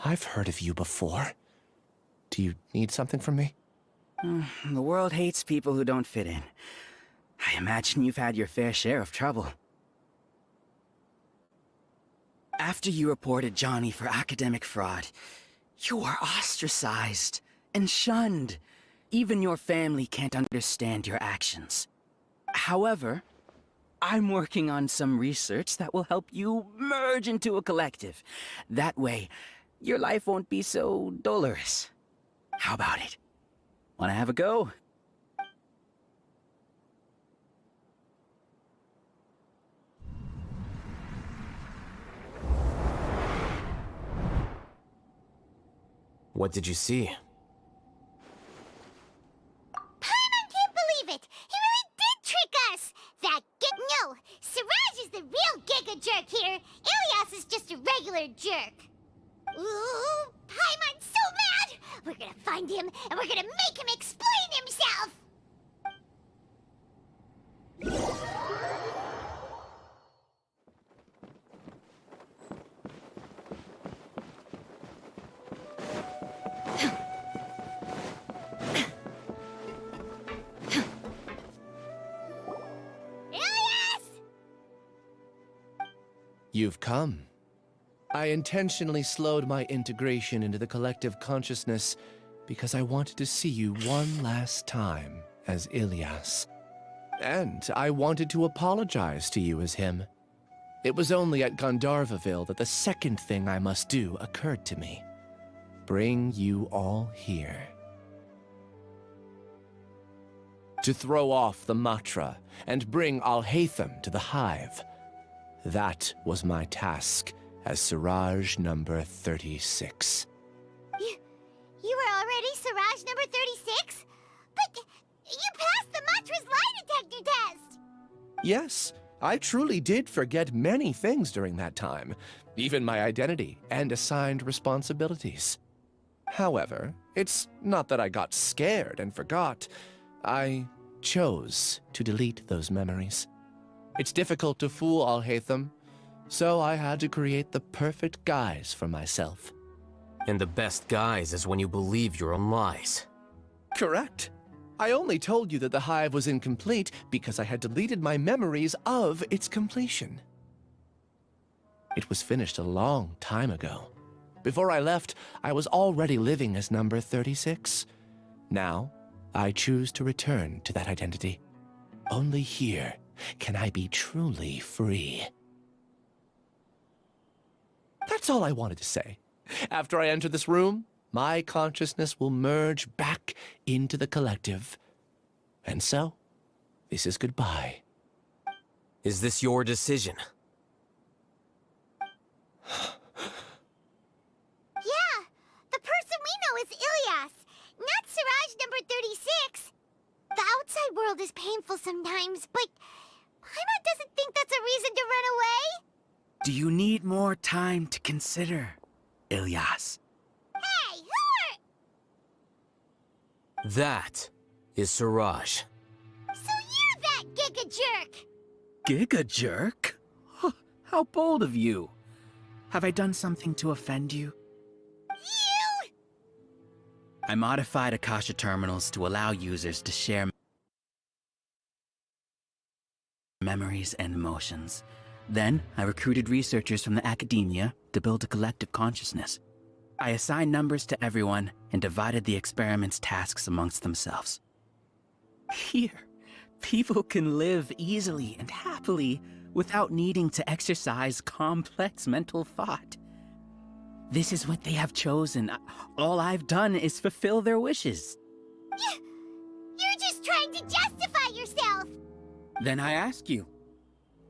I've heard of you before. Do you need something from me? The world hates people who don't fit in. I imagine you've had your fair share of trouble. After you reported Johnny for academic fraud, you were ostracized and shunned. Even your family can't understand your actions. However, I'm working on some research that will help you merge into a collective. That way, your life won't be so dolorous. How about it? Wanna have a go? What did you see? Paimon can't believe it! He really did trick us! No! Siraj is the real Giga Jerk here! Ilias is just a regular jerk! Ooh! Paimon's so mad! We're gonna find him, and we're gonna make him explain himself! You've come. I intentionally slowed my integration into the collective consciousness because I wanted to see you one last time as Ilias. And I wanted to apologize to you as him. It was only at Gandharvaville that the second thing I must do occurred to me. Bring you all here. To throw off the Matra and bring Al-Haytham to the Hive. That was my task as Siraj number 36. You were already Siraj number 36? But you passed the Matra's lie detector test! Yes, I truly did forget many things during that time, even my identity and assigned responsibilities. However, it's not that I got scared and forgot. I chose to delete those memories. It's difficult to fool Al-Haytham, so I had to create the perfect guise for myself. And the best guise is when you believe your own lies. Correct. I only told you that the hive was incomplete because I had deleted my memories of its completion. It was finished a long time ago. Before I left, I was already living as number 36. Now, I choose to return to that identity. Only here can I be truly free. That's all I wanted to say. After I enter this room, my consciousness will merge back into the collective. And so, this is goodbye. Is this your decision? Yeah, the person we know is Ilias, not Siraj number 36. The outside world is painful sometimes, but Paimon doesn't think that's a reason to run away. Do you need more time to consider, Ilias? Hey, who are... That is Siraj. So you're that Giga Jerk! Giga Jerk? How bold of you. Have I done something to offend you? You! I modified Akasha terminals to allow users to share memories, and emotions. Then, I recruited researchers from the academia to build a collective consciousness. I assigned numbers to everyone and divided the experiment's tasks amongst themselves. Here, people can live easily and happily without needing to exercise complex mental thought. This is what they have chosen. All I've done is fulfill their wishes. You're just trying to justify yourself! Then I ask you,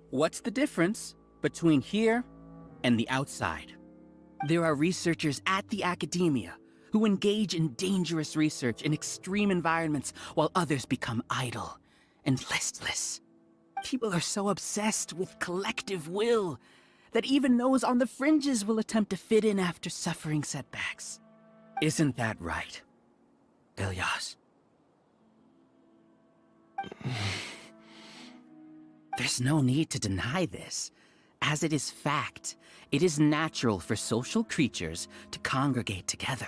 what's the difference between here and the outside? There are researchers at the academia who engage in dangerous research in extreme environments while others become idle and listless. People are so obsessed with collective will that even those on the fringes will attempt to fit in after suffering setbacks. Isn't that right, Ilyas? There's no need to deny this, as it is fact. It is natural for social creatures to congregate together.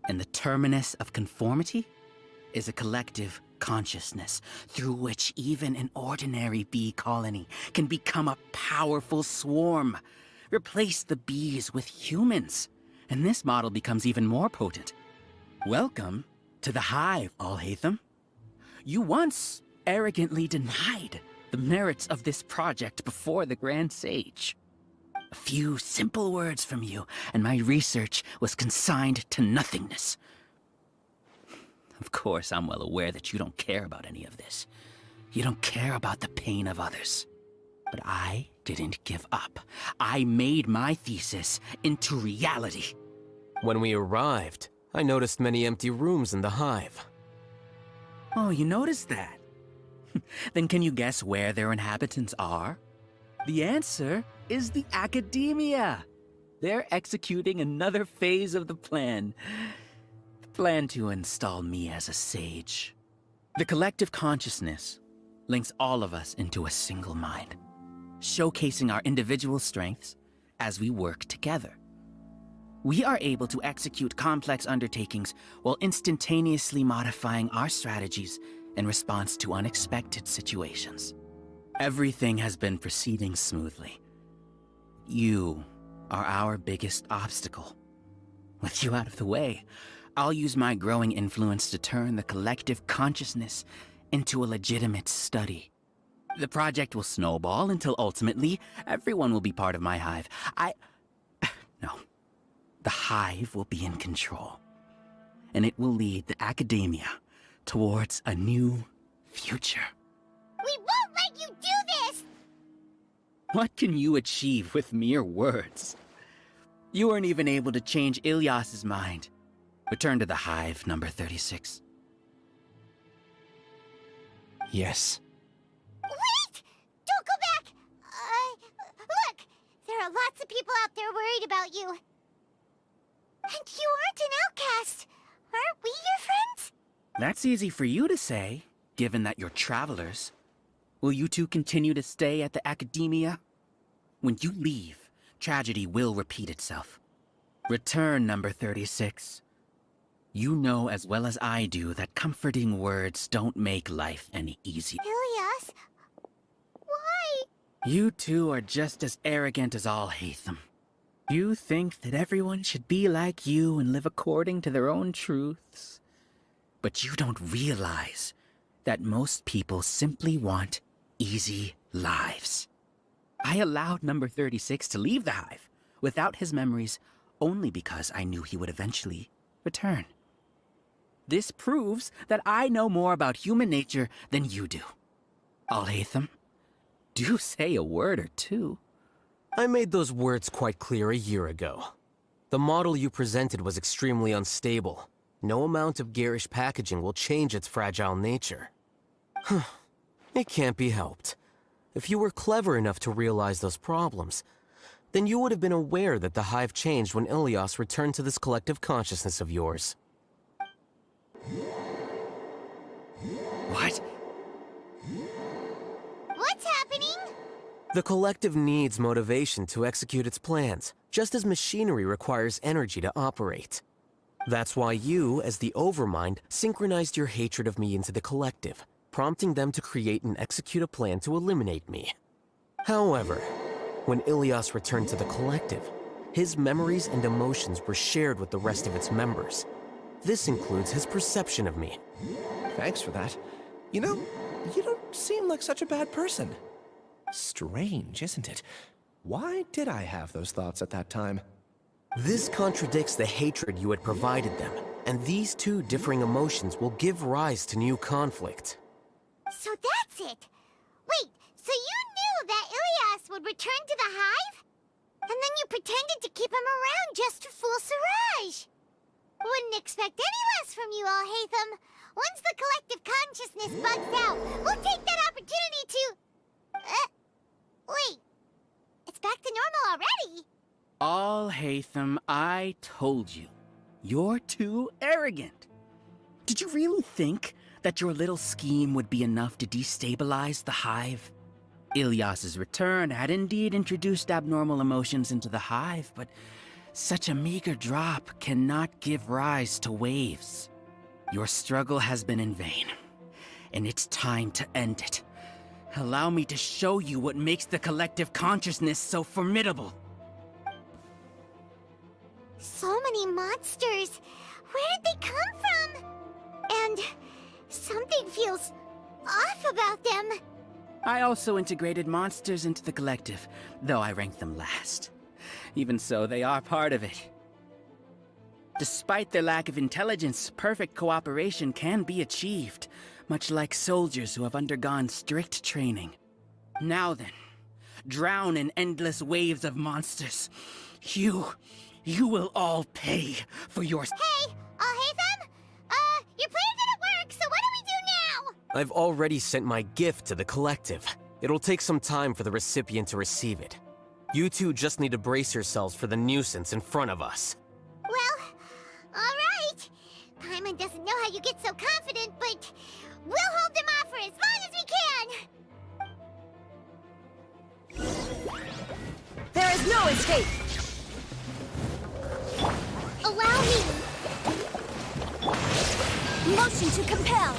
And the terminus of conformity is a collective consciousness through which even an ordinary bee colony can become a powerful swarm. Replace the bees with humans, and this model becomes even more potent. Welcome to the hive, Al-Haytham. You once arrogantly denied the merits of this project before the Grand Sage. A few simple words from you, and my research was consigned to nothingness. Of course, I'm well aware that you don't care about any of this. You don't care about the pain of others. But I didn't give up. I made my thesis into reality. When we arrived, I noticed many empty rooms in the hive. Oh, you noticed that? Then can you guess where their inhabitants are? The answer is the academia. They're executing another phase of the plan. The plan to install me as a sage. The collective consciousness links all of us into a single mind, showcasing our individual strengths as we work together. We are able to execute complex undertakings while instantaneously modifying our strategies in response to unexpected situations. Everything has been proceeding smoothly. You are our biggest obstacle. With you out of the way, I'll use my growing influence to turn the collective consciousness into a legitimate study. The project will snowball until ultimately everyone will be part of my hive. No. The hive will be in control. And it will lead the academia towards a new future. We won't let you do this! What can you achieve with mere words? You weren't even able to change Ilyas's mind. Return to the hive, number 36. Yes. Wait! Don't go back! Look! There are lots of people out there worried about you. And you aren't an outcast. Aren't we your friends? That's easy for you to say, given that you're travelers. Will you two continue to stay at the academia? When you leave, tragedy will repeat itself. Return, number 36. You know as well as I do that comforting words don't make life any easier. Ilyas? Why? You two are just as arrogant as Al-Haytham. You think that everyone should be like you and live according to their own truths. But you don't realize that most people simply want easy lives. I allowed number 36 to leave the hive without his memories only because I knew he would eventually return. This proves that I know more about human nature than you do. Al-Haytham, do say a word or two. I made those words quite clear a year ago. The model you presented was extremely unstable. No amount of garish packaging will change its fragile nature. It can't be helped. If you were clever enough to realize those problems, then you would have been aware that the hive changed when Ilyas returned to this collective consciousness of yours. What? What's happening? The collective needs motivation to execute its plans, just as machinery requires energy to operate. That's why you, as the Overmind, synchronized your hatred of me into the collective, prompting them to create and execute a plan to eliminate me. However, when Ilias returned to the collective, his memories and emotions were shared with the rest of its members. This includes his perception of me. Thanks for that. You know, you don't seem like such a bad person. Strange, isn't it? Why did I have those thoughts at that time? This contradicts the hatred you had provided them, and these two differing emotions will give rise to new conflict. So that's it! Wait, so you knew that Ilias would return to the hive? And then you pretended to keep him around just to fool Siraj! Wouldn't expect any less from you, Al-Haytham. Once the collective consciousness bugs out, we'll take that opportunity to... wait. It's back to normal already. Al-Haytham, I told you. You're too arrogant. Did you really think that your little scheme would be enough to destabilize the hive? Ilias's return had indeed introduced abnormal emotions into the hive, but such a meager drop cannot give rise to waves. Your struggle has been in vain, and it's time to end it. Allow me to show you what makes the collective consciousness so formidable. So many monsters. Where did they come from? And something feels off about them. I also integrated monsters into the collective, though I ranked them last. Even so, they are part of it. Despite their lack of intelligence, perfect cooperation can be achieved, much like soldiers who have undergone strict training. Now then, drown in endless waves of monsters. You will all pay for your— Hey, Al-Haytham? Your plan didn't work, so what do we do now? I've already sent my gift to the collective. It'll take some time for the recipient to receive it. You two just need to brace yourselves for the nuisance in front of us. Well, alright. Pаймon doesn't know how you get so confident, but we'll hold them off for as long as we can. There is no escape! Allow me! Motion to compel!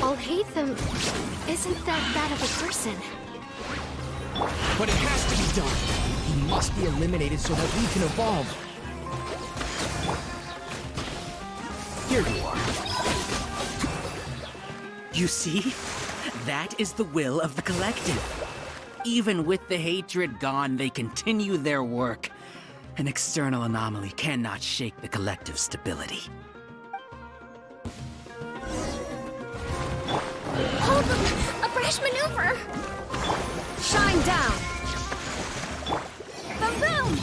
Al-Haytham isn't that bad of a person. But it has to be done. He must be eliminated so that we can evolve. Here you are. You see? That is the will of the collective. Even with the hatred gone, they continue their work. An external anomaly cannot shake the collective's stability. Hold them! A brash maneuver! Shine down! The room!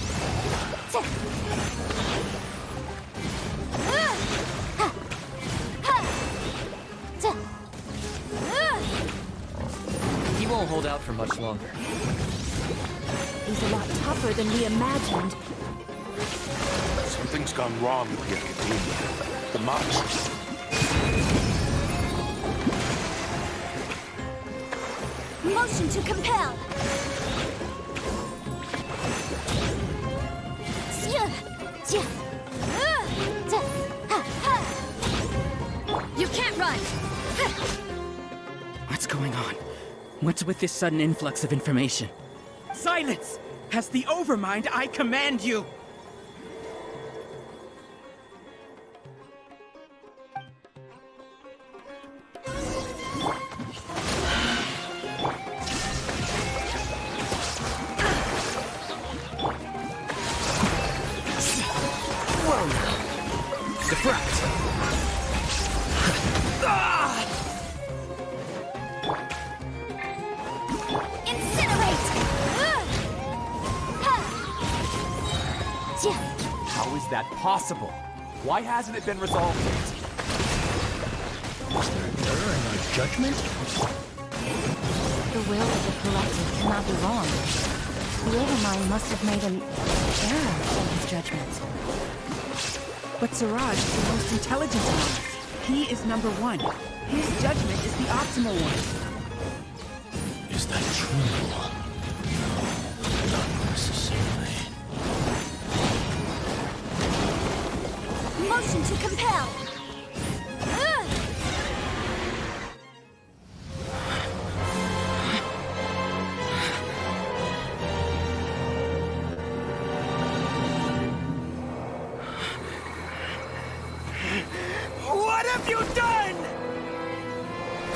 He won't hold out for much longer. He's a lot tougher than we imagined. Something's gone wrong with the Academia. The monsters. Motion to compel! You can't run! What's going on? What's with this sudden influx of information? Silence! As the Overmind, I command you! How is that possible? Why hasn't it been resolved yet? Is there an error in our judgment? The will of the collective cannot be wrong. The Overmind must have made an error in his judgment. But Siraj is the most intelligent among us. He is number one. His judgment is the optimal one. Is that true? No, not necessarily. Motion to compel. Ugh. What have you done?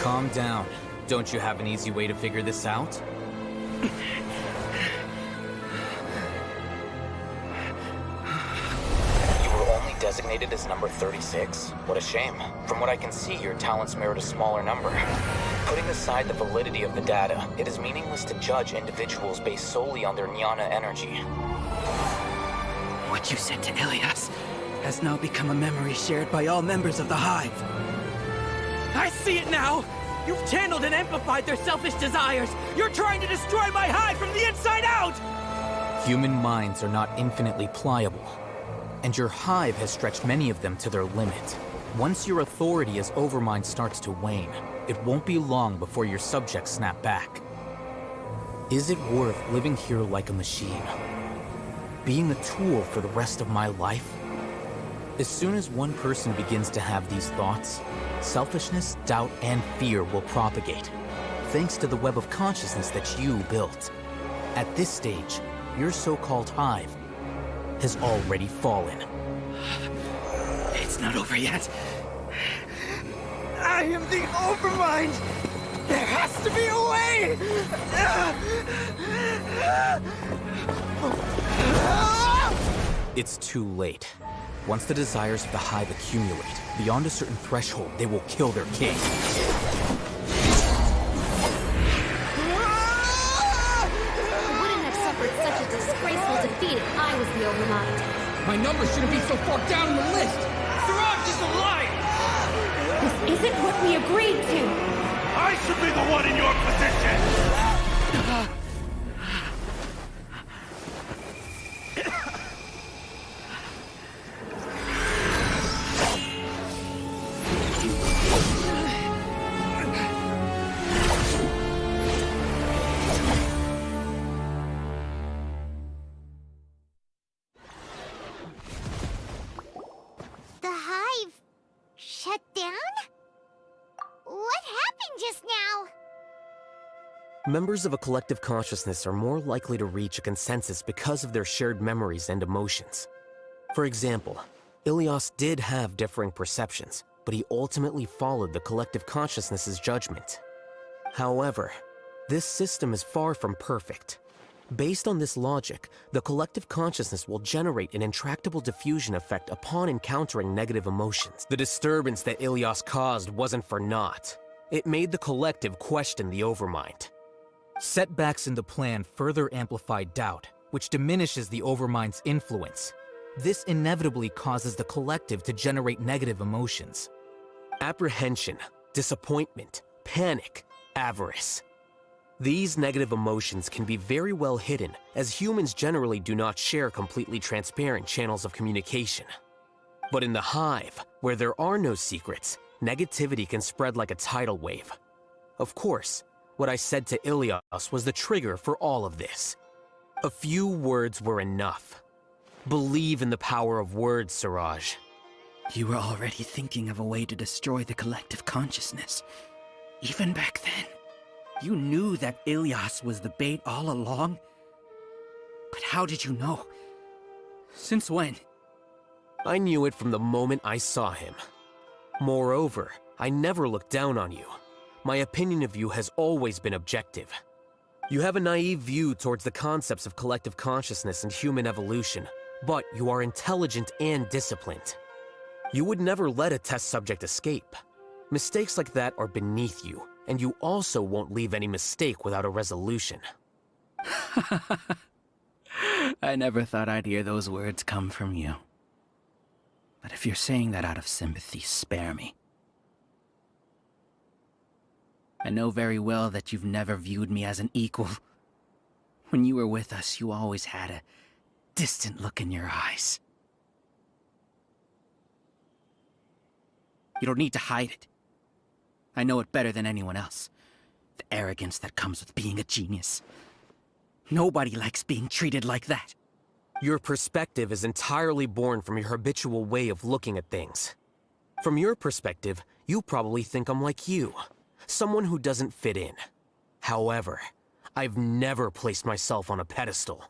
Calm down. Don't you have an easy way to figure this out? You were only designated as number 36? What a shame. From what I can see, your talents merit a smaller number. Putting aside the validity of the data, it is meaningless to judge individuals based solely on their jnana energy. What you said to Ilias has now become a memory shared by all members of the Hive. I see it now! You've channeled and amplified their selfish desires! You're trying to destroy my Hive from the inside out! Human minds are not infinitely pliable, and your Hive has stretched many of them to their limit. Once your authority as Overmind starts to wane, it won't be long before your subjects snap back. Is it worth living here like a machine? Being a tool for the rest of my life? As soon as one person begins to have these thoughts, selfishness, doubt, and fear will propagate, thanks to the web of consciousness that you built. At this stage, your so-called Hive has already fallen. It's not over yet. I am the Overmind! There has to be a way! It's too late. Once the desires of the Hive accumulate, beyond a certain threshold, they will kill their king. You wouldn't have suffered such a disgraceful defeat if I was the Overmind. My number shouldn't be so far down in the list! Siraj is alive! This isn't what we agreed to! I should be the one in your position! The Hive shut down? What happened just now? Members of a collective consciousness are more likely to reach a consensus because of their shared memories and emotions. For example, Ilias did have differing perceptions, but he ultimately followed the collective consciousness's judgment. However, this system is far from perfect. Based on this logic, the collective consciousness will generate an intractable diffusion effect upon encountering negative emotions. The disturbance that Ilias caused wasn't for naught. It made the collective question the Overmind. Setbacks in the plan further amplify doubt, which diminishes the Overmind's influence. This inevitably causes the collective to generate negative emotions. Apprehension, disappointment, panic, avarice. These negative emotions can be very well hidden, as humans generally do not share completely transparent channels of communication. But in the Hive, where there are no secrets, negativity can spread like a tidal wave. Of course, what I said to Ilias was the trigger for all of this. A few words were enough. Believe in the power of words, Siraj. You were already thinking of a way to destroy the collective consciousness. Even back then. You knew that Ilias was the bait all along? But how did you know? Since when? I knew it from the moment I saw him. Moreover, I never looked down on you. My opinion of you has always been objective. You have a naive view towards the concepts of collective consciousness and human evolution, but you are intelligent and disciplined. You would never let a test subject escape. Mistakes like that are beneath you, and you also won't leave any mistake without a resolution. I never thought I'd hear those words come from you. But if you're saying that out of sympathy, spare me. I know very well that you've never viewed me as an equal. When you were with us, you always had a distant look in your eyes. You don't need to hide it. I know it better than anyone else. The arrogance that comes with being a genius. Nobody likes being treated like that. Your perspective is entirely born from your habitual way of looking at things. From your perspective, you probably think I'm like you, someone who doesn't fit in. However, I've never placed myself on a pedestal.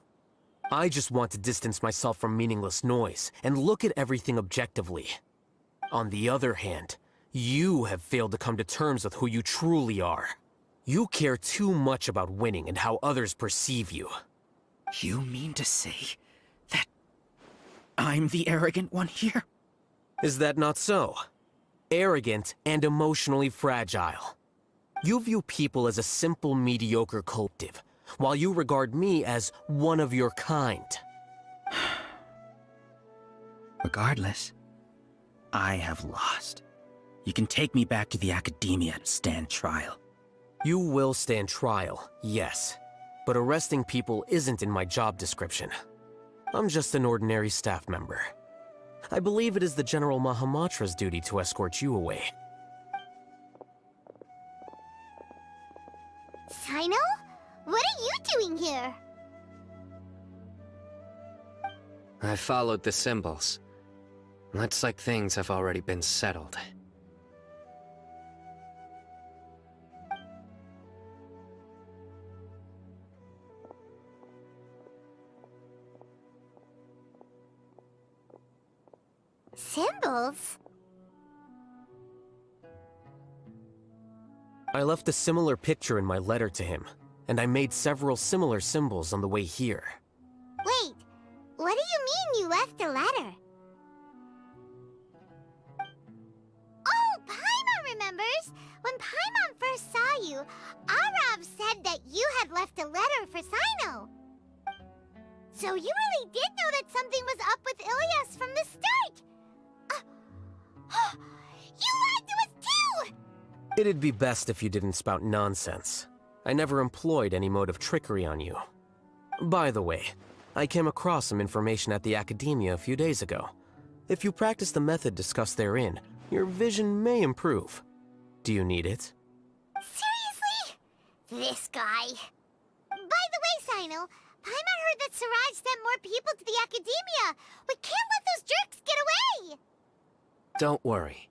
I just want to distance myself from meaningless noise and look at everything objectively. On the other hand, you have failed to come to terms with who you truly are. You care too much about winning and how others perceive you. You mean to say that I'm the arrogant one here? Is that not so? Arrogant and emotionally fragile. You view people as a simple, mediocre collective, while you regard me as one of your kind. Regardless, I have lost. You can take me back to the academia and stand trial. You will stand trial, yes. But arresting people isn't in my job description. I'm just an ordinary staff member. I believe it is the General Mahamatra's duty to escort you away. Sino? What are you doing here? I followed the symbols. Looks like things have already been settled. Symbols? I left a similar picture in my letter to him, and I made several similar symbols on the way here. Wait, what do you mean you left a letter? Oh, Paimon remembers! When Paimon first saw you, Arav said that you had left a letter for Sino. So you really did know that something was up with Ilias from the start! You lied to us too! It'd be best if you didn't spout nonsense. I never employed any mode of trickery on you. By the way, I came across some information at the Academia a few days ago. If you practice the method discussed therein, your vision may improve. Do you need it? Seriously? This guy. By the way, Sino, Paimon heard that Siraj sent more people to the Academia. We can't let those jerks get away! Don't worry.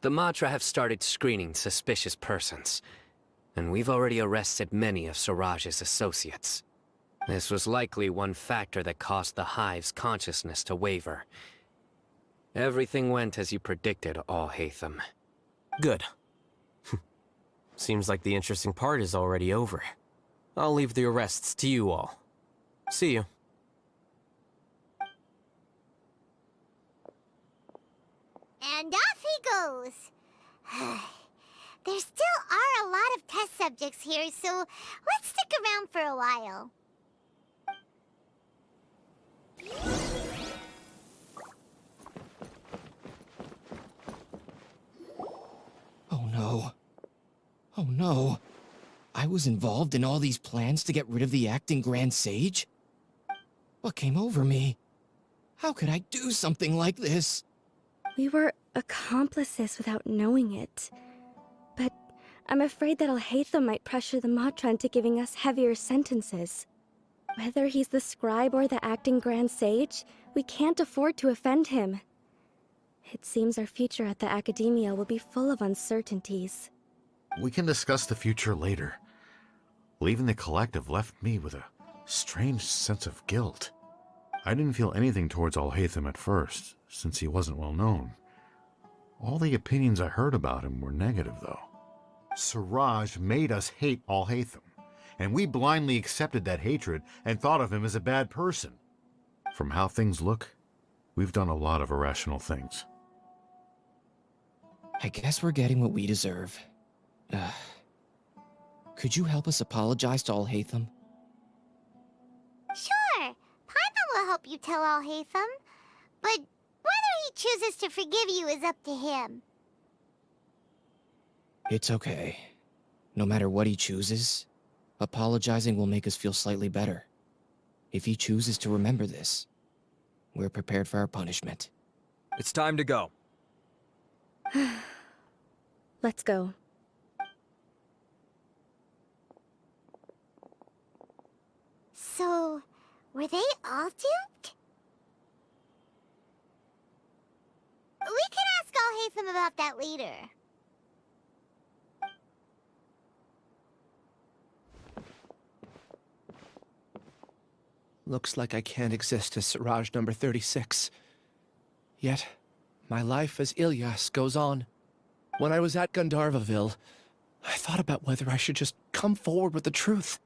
The Matra have started screening suspicious persons, and we've already arrested many of Siraj's associates. This was likely one factor that caused the Hive's consciousness to waver. Everything went as you predicted, Al-Haytham. Good. Seems like the interesting part is already over. I'll leave the arrests to you all. See you. And off he goes. There still are a lot of test subjects here, so let's stick around for a while. Oh no. Oh no. I was involved in all these plans to get rid of the acting Grand Sage? What came over me? How could I do something like this? We were accomplices without knowing it. But I'm afraid that Al-Haytham might pressure the Matra into giving us heavier sentences. Whether he's the scribe or the acting Grand Sage, we can't afford to offend him. It seems our future at the Academia will be full of uncertainties. We can discuss the future later. Leaving the collective left me with a strange sense of guilt. I didn't feel anything towards Al-Haytham at first, since he wasn't well known. All the opinions I heard about him were negative, though. Siraj made us hate Al-Haytham, and we blindly accepted that hatred and thought of him as a bad person. From how things look, we've done a lot of irrational things. I guess we're getting what we deserve. Could you help us apologize to Al-Haytham? Sure, Paimon will help you tell Al-Haytham. But whether he chooses to forgive you is up to him. It's okay. No matter what he chooses, apologizing will make us feel slightly better. If he chooses to remember this, we're prepared for our punishment. It's time to go. Let's go. So, Were they all duped? We can ask Al-Haytham about that later. Looks like I can't exist as Siraj number 36. Yet, my life as Ilyas goes on. When I was at Gandharvaville, I thought about whether I should just come forward with the truth.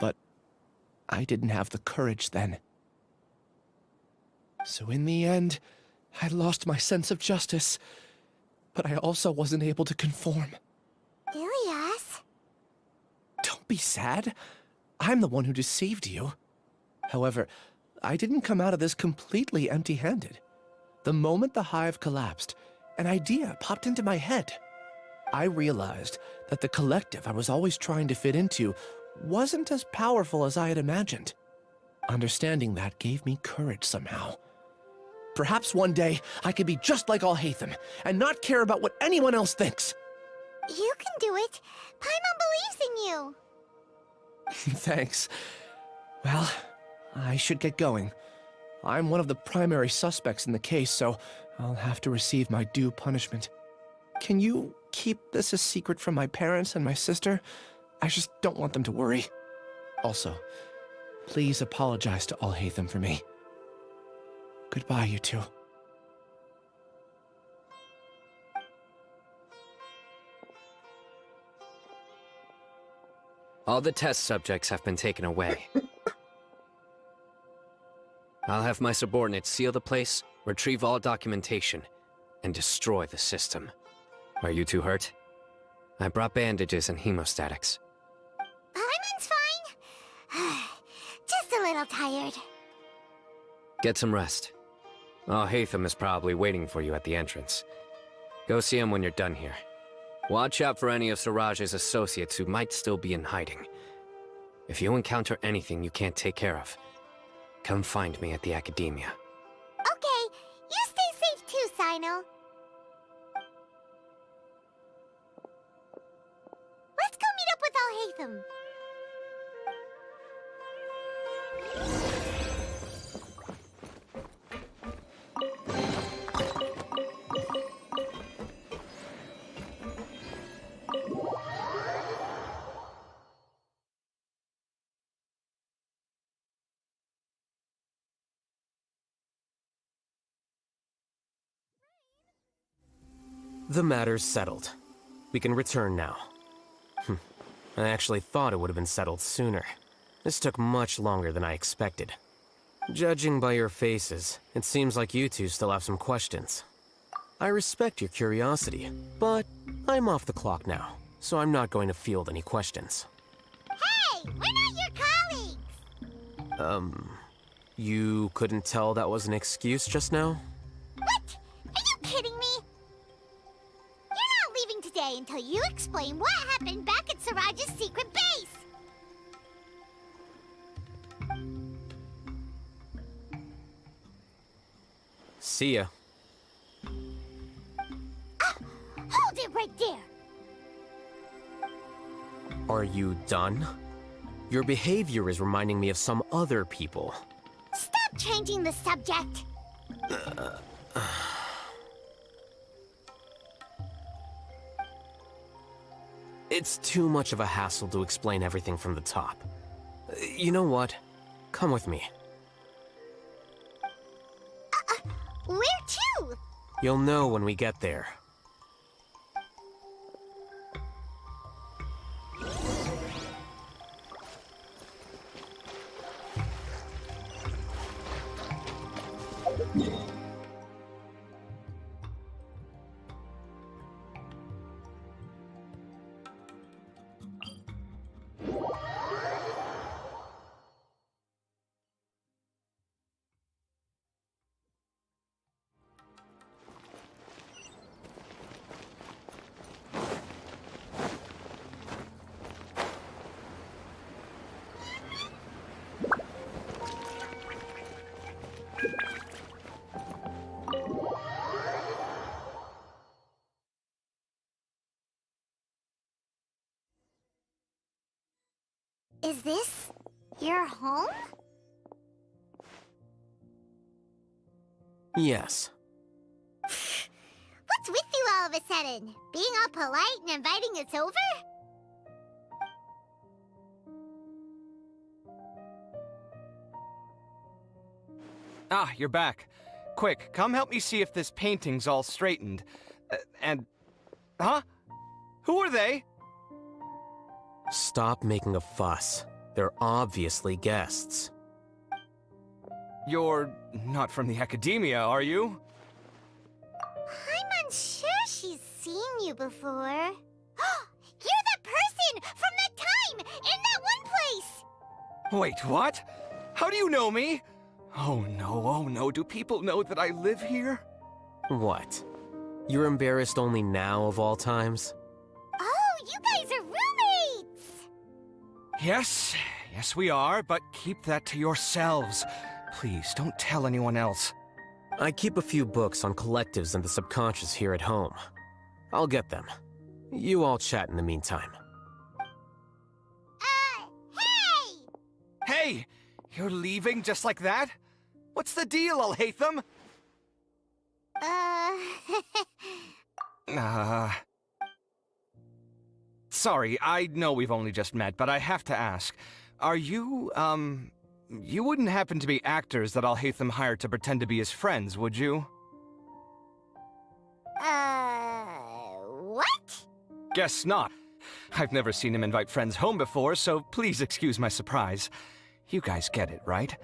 But I didn't have the courage then. So in the end, I lost my sense of justice, but I also wasn't able to conform. Ilyas? Don't be sad. I'm the one who deceived you. However, I didn't come out of this completely empty-handed. The moment the hive collapsed, an idea popped into my head. I realized that the collective I was always trying to fit into wasn't as powerful as I had imagined. Understanding that gave me courage somehow. Perhaps one day I could be just like Al-Haytham and not care about what anyone else thinks. You can do it. Paimon believes in you. Thanks. Well, I should get going. I'm one of the primary suspects in the case, so I'll have to receive my due punishment. Can you keep this a secret from my parents and my sister? I just don't want them to worry. Also, please apologize to Al-Haytham for me. Goodbye, you two. All the test subjects have been taken away. I'll have my subordinates seal the place, retrieve all documentation, and destroy the system. Are you two hurt? I brought bandages and hemostatics. Paimon's fine. Just a little tired. Get some rest. Al-Haytham is probably waiting for you at the entrance. Go see him when you're done here. Watch out for any of Siraj's associates who might still be in hiding. If you encounter anything you can't take care of, come find me at the Academia. Okay, you stay safe too, Sino. Let's go meet up with Al-Haytham. The matter's settled. We can return now. I actually thought it would have been settled sooner. This took much longer than I expected. Judging by your faces, it seems like you two still have some questions. I respect your curiosity, but I'm off the clock now, so I'm not going to field any questions. Hey, we're not your colleagues! You couldn't tell that was an excuse just now? What? Are you kidding me? You're not leaving today until you explain what happened back at Siraj's secret base! See ya. Hold it right there! Are you done? Your behavior is reminding me of some other people. Stop changing the subject! It's too much of a hassle to explain everything from the top. You know what? Come with me. Where to? You'll know when we get there. Is this You're home? Yes. What's with you all of a sudden? Being all polite and inviting us over? Ah, you're back. Quick, come help me see if this painting's all straightened. Huh? Who are they? Stop making a fuss. They're obviously guests. You're not from the academia, are you? I'm unsure she's seen you before. You're the person from that time in that one place! Wait, what? How do you know me? Oh no, do people know that I live here? What? You're embarrassed only now of all times? Oh, you guys are roommates! Yes we are, but keep that to yourselves. Please, don't tell anyone else. I keep a few books on collectives and the subconscious here at home. I'll get them. You all chat in the meantime. Hey! Hey! You're leaving just like that? What's the deal, Al-Haytham? Sorry, I know we've only just met, but I have to ask. Are you, you wouldn't happen to be actors that Al-Haytham hired to pretend to be his friends, would you? What? Guess not. I've never seen him invite friends home before, so please excuse my surprise. You guys get it, right?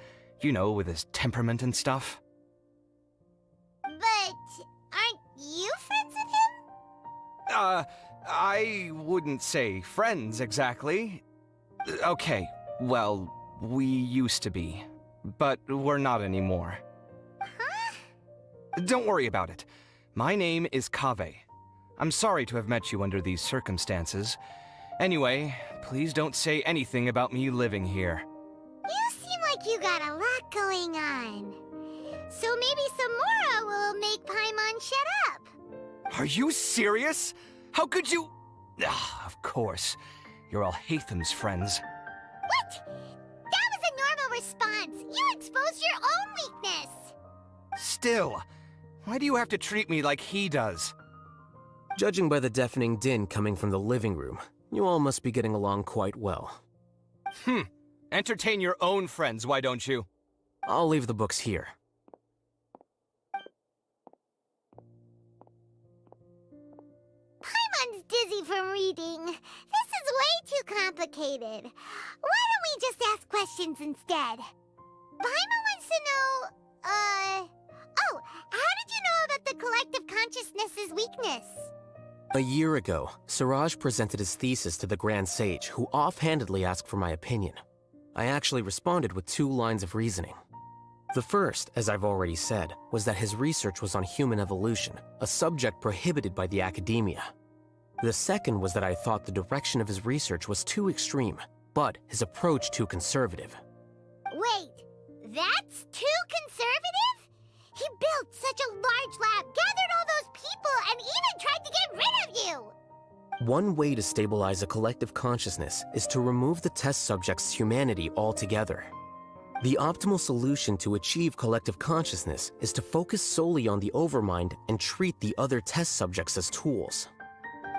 You know, with his temperament and stuff. But aren't you friends with him? I wouldn't say friends exactly. Okay, well, we used to be, but we're not anymore. Huh? Don't worry about it. My name is Kaveh. I'm sorry to have met you under these circumstances. Anyway, please don't say anything about me living here. You seem like you got a lot going on. So maybe some more will make Paimon shut up. Are you serious? How could you? Of course. You're Al-Haytham's friends. What? That was a normal response. You exposed your own weakness. Still, why do you have to treat me like he does? Judging by the deafening din coming from the living room, you all must be getting along quite well. Entertain your own friends, why don't you? I'll leave the books here. Paimon's dizzy from reading. This is way too complicated. Why don't we just ask questions instead? Paimon wants to know, oh, how did you know about the collective consciousness's weakness? A year ago, Siraj presented his thesis to the Grand Sage, who offhandedly asked for my opinion. I actually responded with 2 lines of reasoning. The first, as I've already said, was that his research was on human evolution, a subject prohibited by the academia. The second was that I thought the direction of his research was too extreme, but his approach too conservative. Wait, that's too conservative? He built such a large lab, gathered all those people, and even tried to get rid of you! One way to stabilize a collective consciousness is to remove the test subject's humanity altogether. The optimal solution to achieve collective consciousness is to focus solely on the overmind and treat the other test subjects as tools.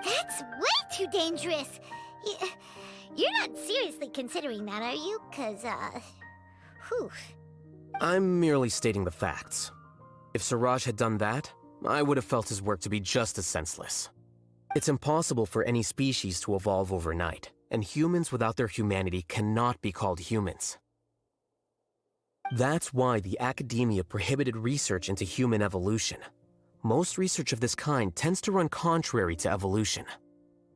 That's way too dangerous! You're not seriously considering that, are you? 'Cause, whew. I'm merely stating the facts. If Siraj had done that, I would have felt his work to be just as senseless. It's impossible for any species to evolve overnight, and humans without their humanity cannot be called humans. That's why the academia prohibited research into human evolution. Most research of this kind tends to run contrary to evolution.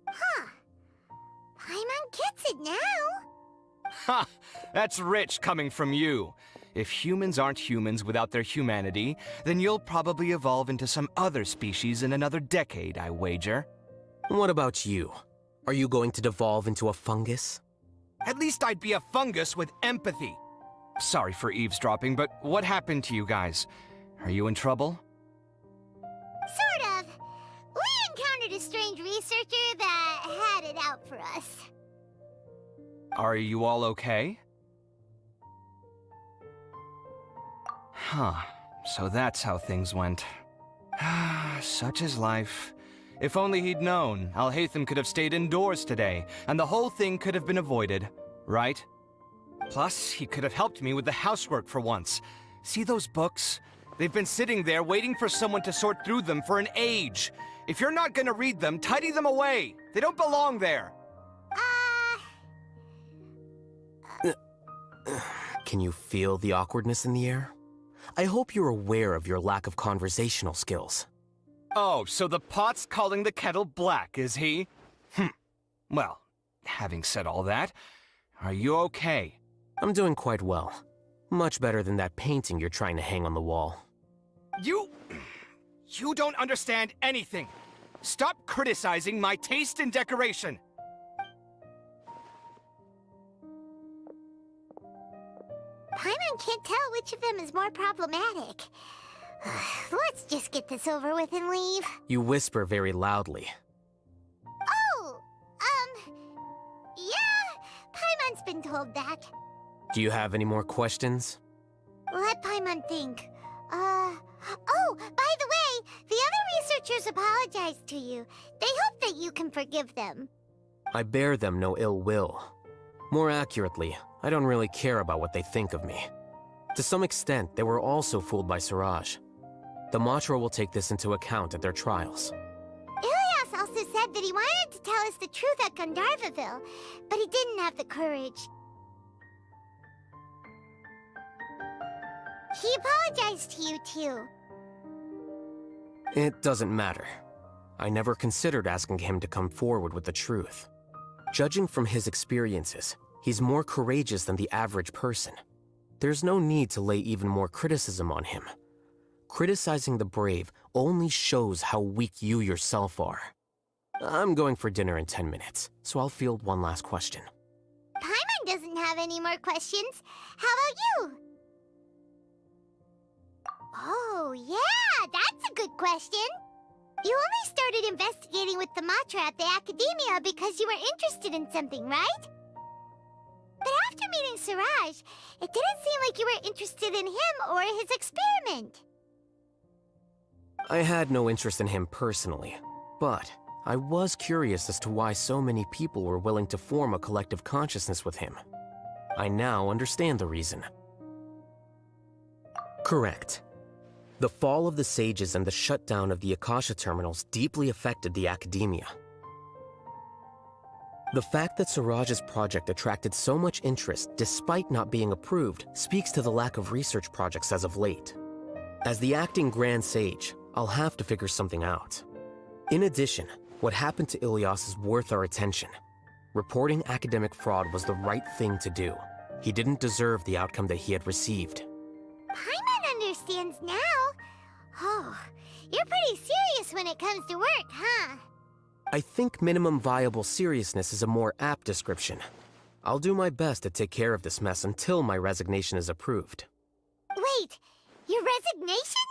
Huh. Paimon gets it now. Ha! That's rich coming from you. If humans aren't humans without their humanity, then you'll probably evolve into some other species in another decade, I wager. What about you? Are you going to devolve into a fungus? At least I'd be a fungus with empathy. Sorry for eavesdropping, but what happened to you guys? Are you in trouble? Sort of. We encountered a strange researcher that had it out for us. Are you all okay? Huh. So that's how things went. Such is life. If only he'd known, Al-Haytham could have stayed indoors today, and the whole thing could have been avoided, right? Plus, he could have helped me with the housework for once. See those books? They've been sitting there waiting for someone to sort through them for an age. If you're not gonna read them, tidy them away. They don't belong there. Can you feel the awkwardness in the air? I hope you're aware of your lack of conversational skills. Oh, so the pot's calling the kettle black, is he? Well, having said all that, are you okay? I'm doing quite well. Much better than that painting you're trying to hang on the wall. You don't understand anything. Stop criticizing my taste in decoration. Paimon can't tell which of them is more problematic. Let's just get this over with and leave. You whisper very loudly. Oh, yeah, Paimon's been told that. Do you have any more questions? Let Paimon think. Oh, by the way, the other researchers apologized to you. They hope that you can forgive them. I bear them no ill will. More accurately, I don't really care about what they think of me. To some extent, they were also fooled by Siraj. The Matra will take this into account at their trials. Ilias also said that he wanted to tell us the truth at Gandharvaville, but he didn't have the courage. He apologized to you, too. It doesn't matter. I never considered asking him to come forward with the truth. Judging from his experiences, he's more courageous than the average person. There's no need to lay even more criticism on him. Criticizing the brave only shows how weak you yourself are. I'm going for dinner in 10 minutes, so I'll field one last question. Paimon doesn't have any more questions. How about you? Oh, yeah, that's a good question. You only started investigating with the Matra at the Academia because you were interested in something, right? But after meeting Siraj, it didn't seem like you were interested in him or his experiment. I had no interest in him personally, but I was curious as to why so many people were willing to form a collective consciousness with him. I now understand the reason. Correct. The fall of the sages and the shutdown of the Akasha terminals deeply affected the Academia. The fact that Siraj's project attracted so much interest despite not being approved speaks to the lack of research projects as of late. As the acting Grand Sage, I'll have to figure something out. In addition, what happened to Ilias is worth our attention. Reporting academic fraud was the right thing to do. He didn't deserve the outcome that he had received. Paimon understands now. Oh, you're pretty serious when it comes to work, huh? I think minimum viable seriousness is a more apt description. I'll do my best to take care of this mess until my resignation is approved. Wait, your resignation?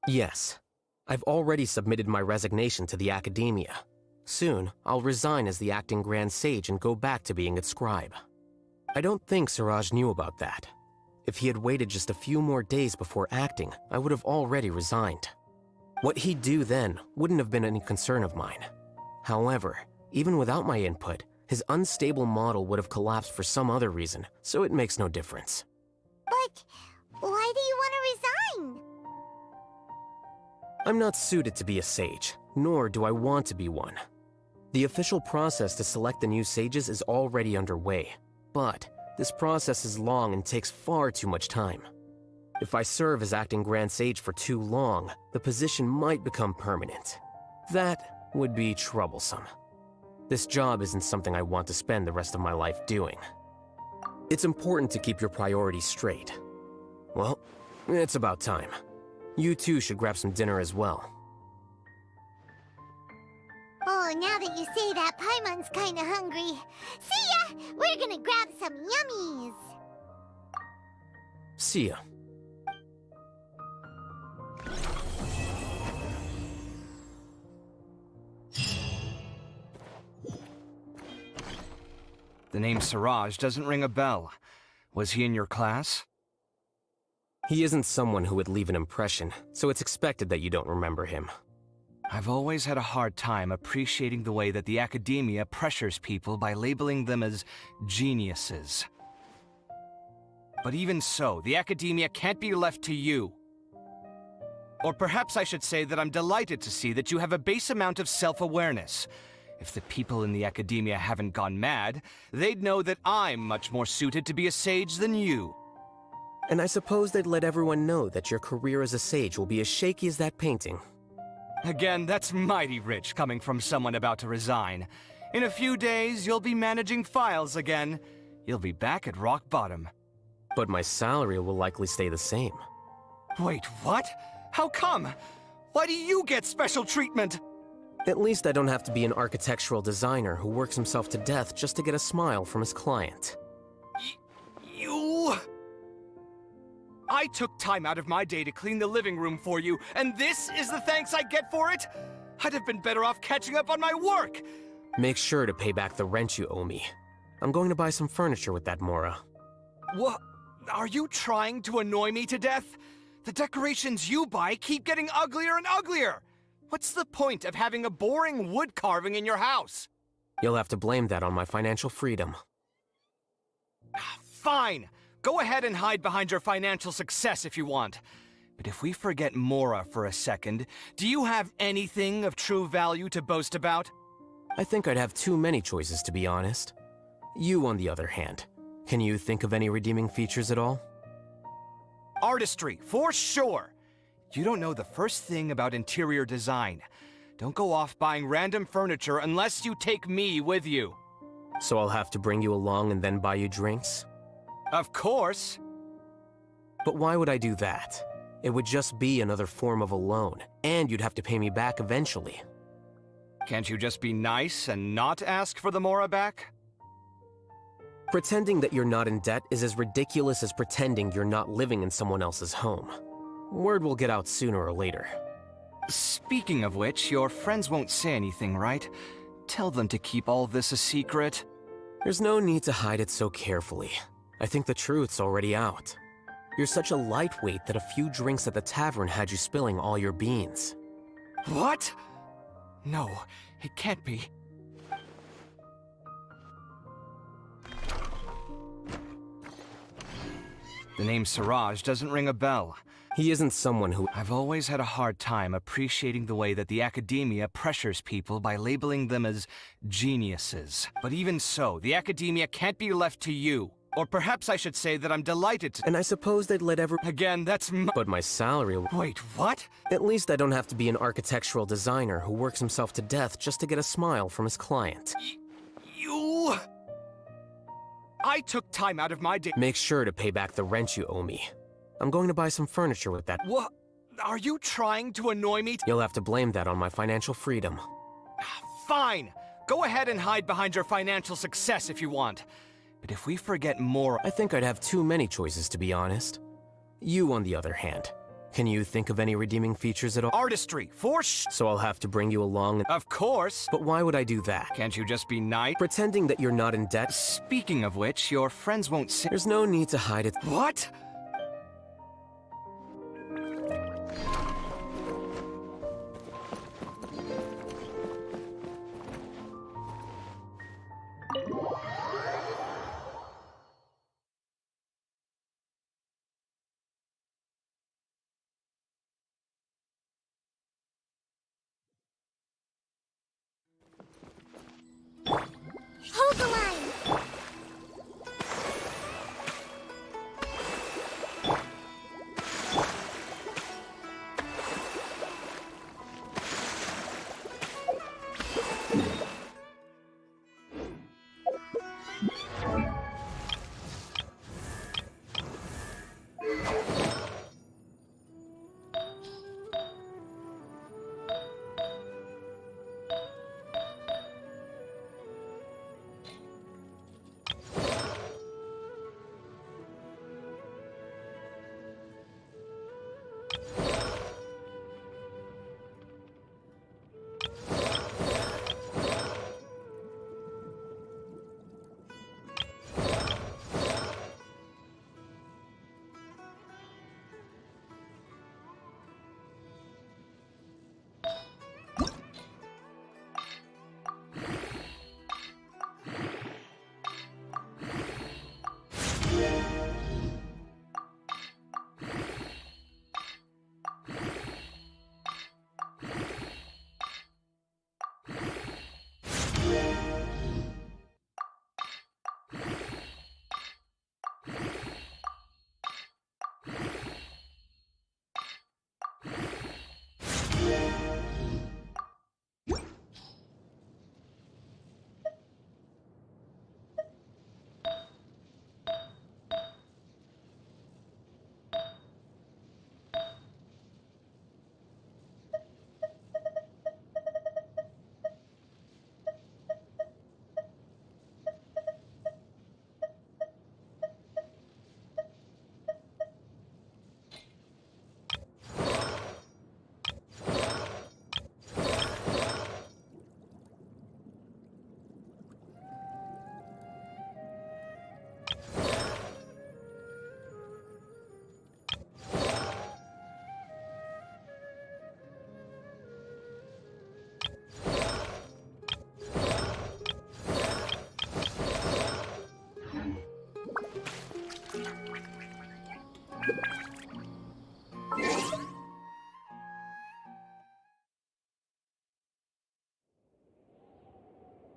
Yes. I've already submitted my resignation to the Academia. Soon, I'll resign as the acting Grand Sage and go back to being its scribe. I don't think Siraj knew about that. If he had waited just a few more days before acting, I would have already resigned. What he'd do then wouldn't have been any concern of mine. However, even without my input, his unstable model would have collapsed for some other reason, so it makes no difference. But why do you want to resign? I'm not suited to be a sage, nor do I want to be one. The official process to select the new sages is already underway, but this process is long and takes far too much time. If I serve as acting Grand Sage for too long, the position might become permanent. That would be troublesome. This job isn't something I want to spend the rest of my life doing. It's important to keep your priorities straight. Well, it's about time. You two should grab some dinner as well. Oh, now that you say that, Paimon's kinda hungry. See ya! We're gonna grab some yummies! See ya. The name Siraj doesn't ring a bell. Was he in your class? He isn't someone who would leave an impression, so it's expected that you don't remember him. I've always had a hard time appreciating the way that the academia pressures people by labeling them as geniuses. But even so, the academia can't be left to you. Or perhaps I should say that I'm delighted to see that you have a base amount of self-awareness. If the people in the academia haven't gone mad, they'd know that I'm much more suited to be a sage than you. And I suppose they'd let everyone know that your career as a sage will be as shaky as that painting. Again, that's mighty rich coming from someone about to resign. In a few days, you'll be managing files again. You'll be back at rock bottom. But my salary will likely stay the same. Wait, what? How come? Why do you get special treatment? At least I don't have to be an architectural designer who works himself to death just to get a smile from his client. You... I took time out of my day to clean the living room for you, and this is the thanks I get for it? I'd have been better off catching up on my work! Make sure to pay back the rent you owe me. I'm going to buy some furniture with that Mora. What? Are you trying to annoy me to death? The decorations you buy keep getting uglier and uglier! What's the point of having a boring wood carving in your house? You'll have to blame that on my financial freedom. Fine! Go ahead and hide behind your financial success if you want. But if we forget Mora for a second, do you have anything of true value to boast about? I think I'd have too many choices, to be honest. You, on the other hand, can you think of any redeeming features at all? Artistry, for sure! You don't know the first thing about interior design. Don't go off buying random furniture unless you take me with you. So I'll have to bring you along and then buy you drinks? Of course! But why would I do that? It would just be another form of a loan, and you'd have to pay me back eventually. Can't you just be nice and not ask for the Mora back? Pretending that you're not in debt is as ridiculous as pretending you're not living in someone else's home. Word will get out sooner or later. Speaking of which, your friends won't say anything, right? Tell them to keep all this a secret. There's no need to hide it so carefully. I think the truth's already out. You're such a lightweight that a few drinks at the tavern had you spilling all your beans. What? No, it can't be. The name Siraj doesn't ring a bell. He isn't someone who... I've always had a hard time appreciating the way that the academia pressures people by labeling them as geniuses. But even so, the academia can't be left to you. Or perhaps I should say that I'm delighted to... And I suppose they'd let Again, that's But my salary... Wait, what? At least I don't have to be an architectural designer who works himself to death just to get a smile from his client. You... I took time out of my day... Make sure to pay back the rent you owe me. I'm going to buy some furniture with that... What? Are you trying to annoy me? You'll have to blame that on my financial freedom. Fine! Go ahead and hide behind your financial success if you want. But if we forget Mora... I think I'd have too many choices, to be honest. You, on the other hand, can you think of any redeeming features at all? Artistry, for So I'll have to bring you along and... Of course! But why would I do that? Can't you just be nice? Pretending that you're not in debt? Speaking of which, your friends won't say... There's no need to hide it. What?